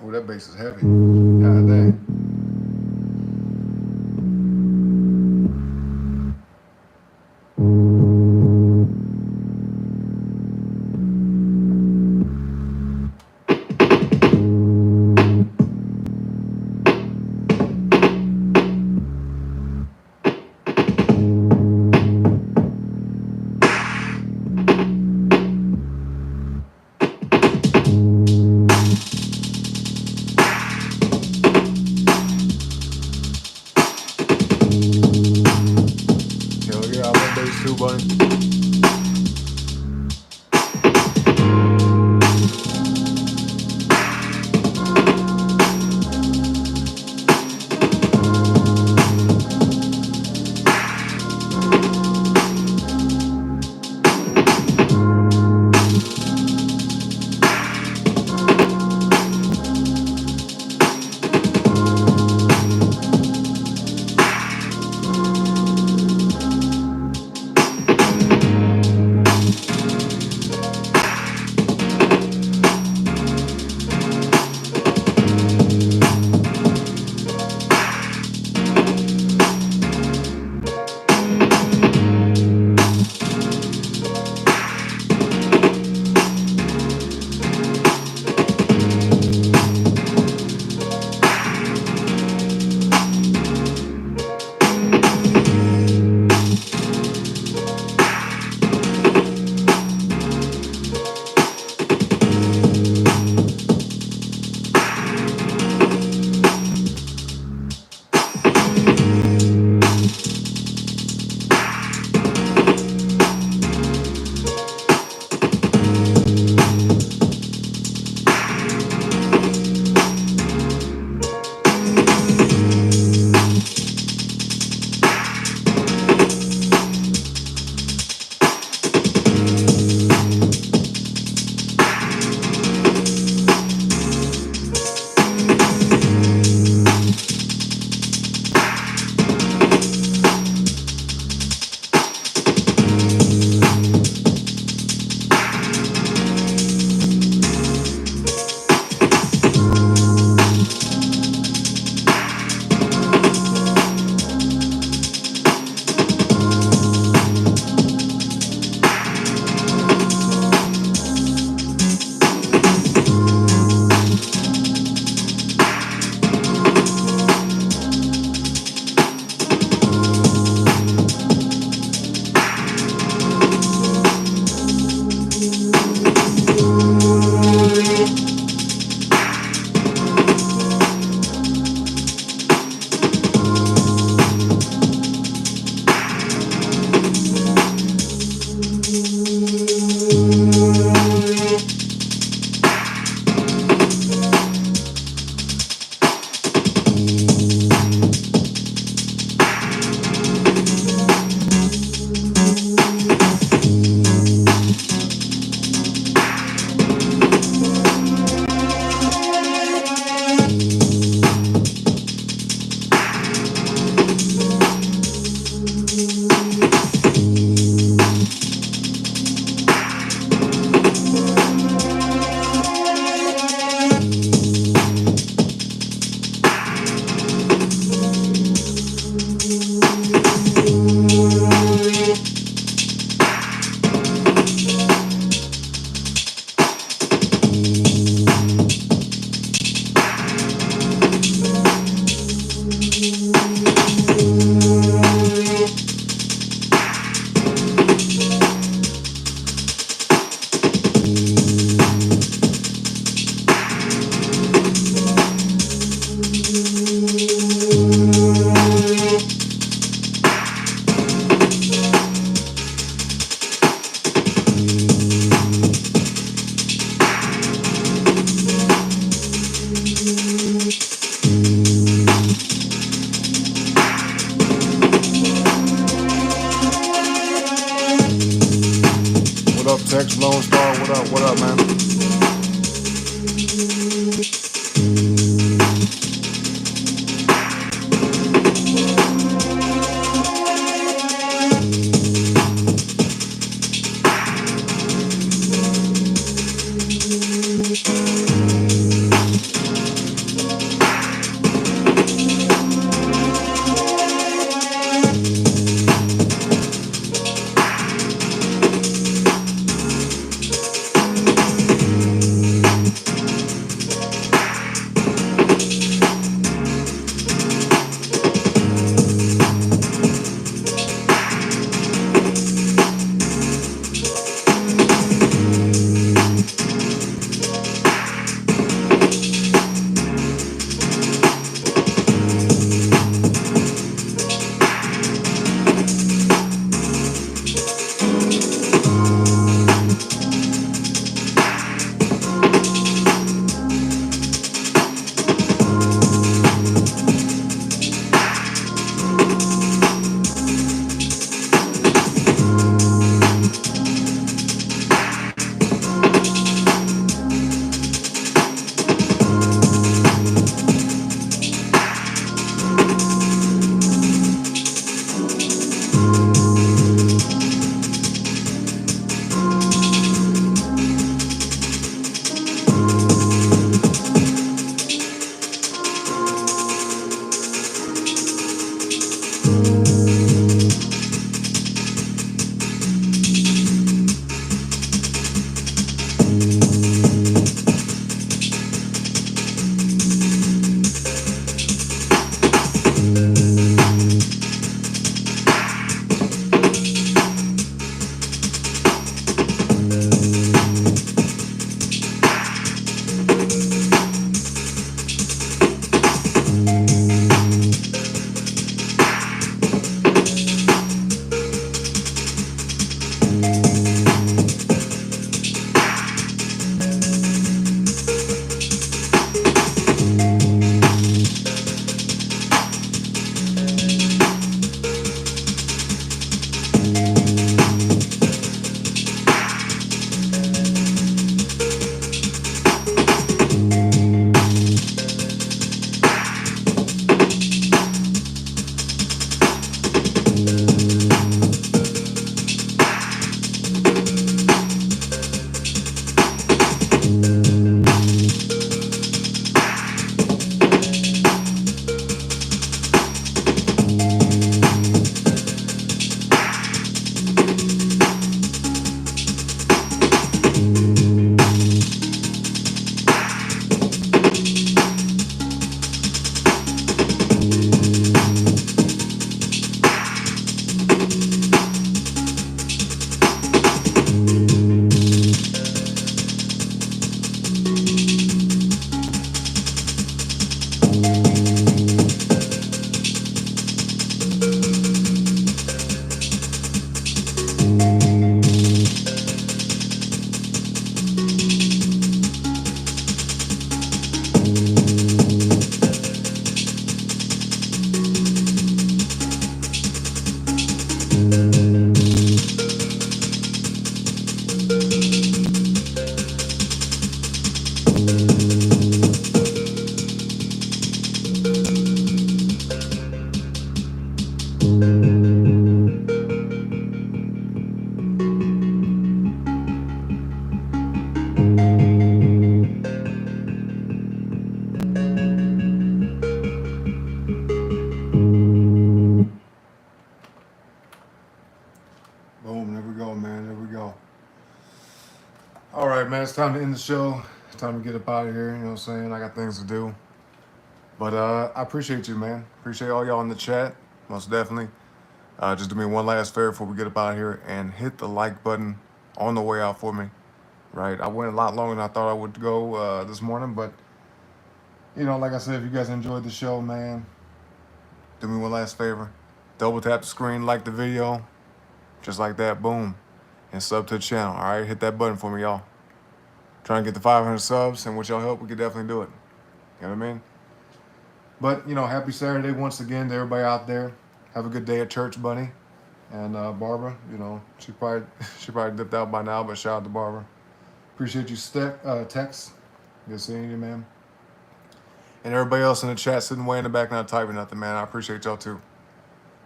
Oh, that bass is heavy. God dang. up? What up, man? Boom, there we go, man. There we go. All right, man. It's time to end the show. It's time to get up out of here. You know what I'm saying? I got things to do. But I appreciate you, man. Appreciate all y'all in the chat. Most definitely. Just do me one last favor before we get up out of here and hit the like button on the way out for me. Right? I went a lot longer than I thought I would go this morning. But, you know, like I said, if you guys enjoyed the show, man, do me one last favor. Double tap the screen, like the video. Just like that, boom. And sub to the channel, all right? Hit that button for me, y'all. Trying to get the 500 subs, and with y'all help, we could definitely do it. You know what I mean? But, you know, happy Saturday once again to everybody out there. Have a good day at church, Bunny. And Barbara, you know, she probably dipped out by now, but shout out to Barbara. Appreciate you, Tex. Good seeing you, man. And everybody else in the chat sitting way in the back not typing nothing, man. I appreciate y'all too.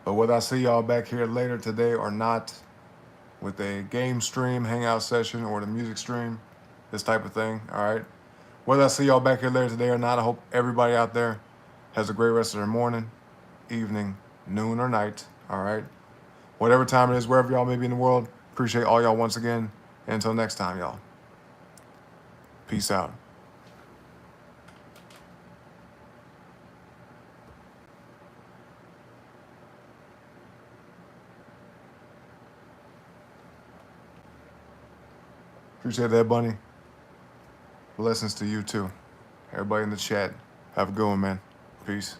But whether I see y'all back here later today or not, with a game stream, hangout session, or the music stream, this type of thing, all right? Whether I see y'all back here later today or not, I hope everybody out there has a great rest of their morning, evening, noon, or night, all right? Whatever time it is, wherever y'all may be in the world, appreciate all y'all once again. And until next time, y'all. Peace out. Appreciate that, Bunny. Blessings to you, too. Everybody in the chat, have a good one, man. Peace.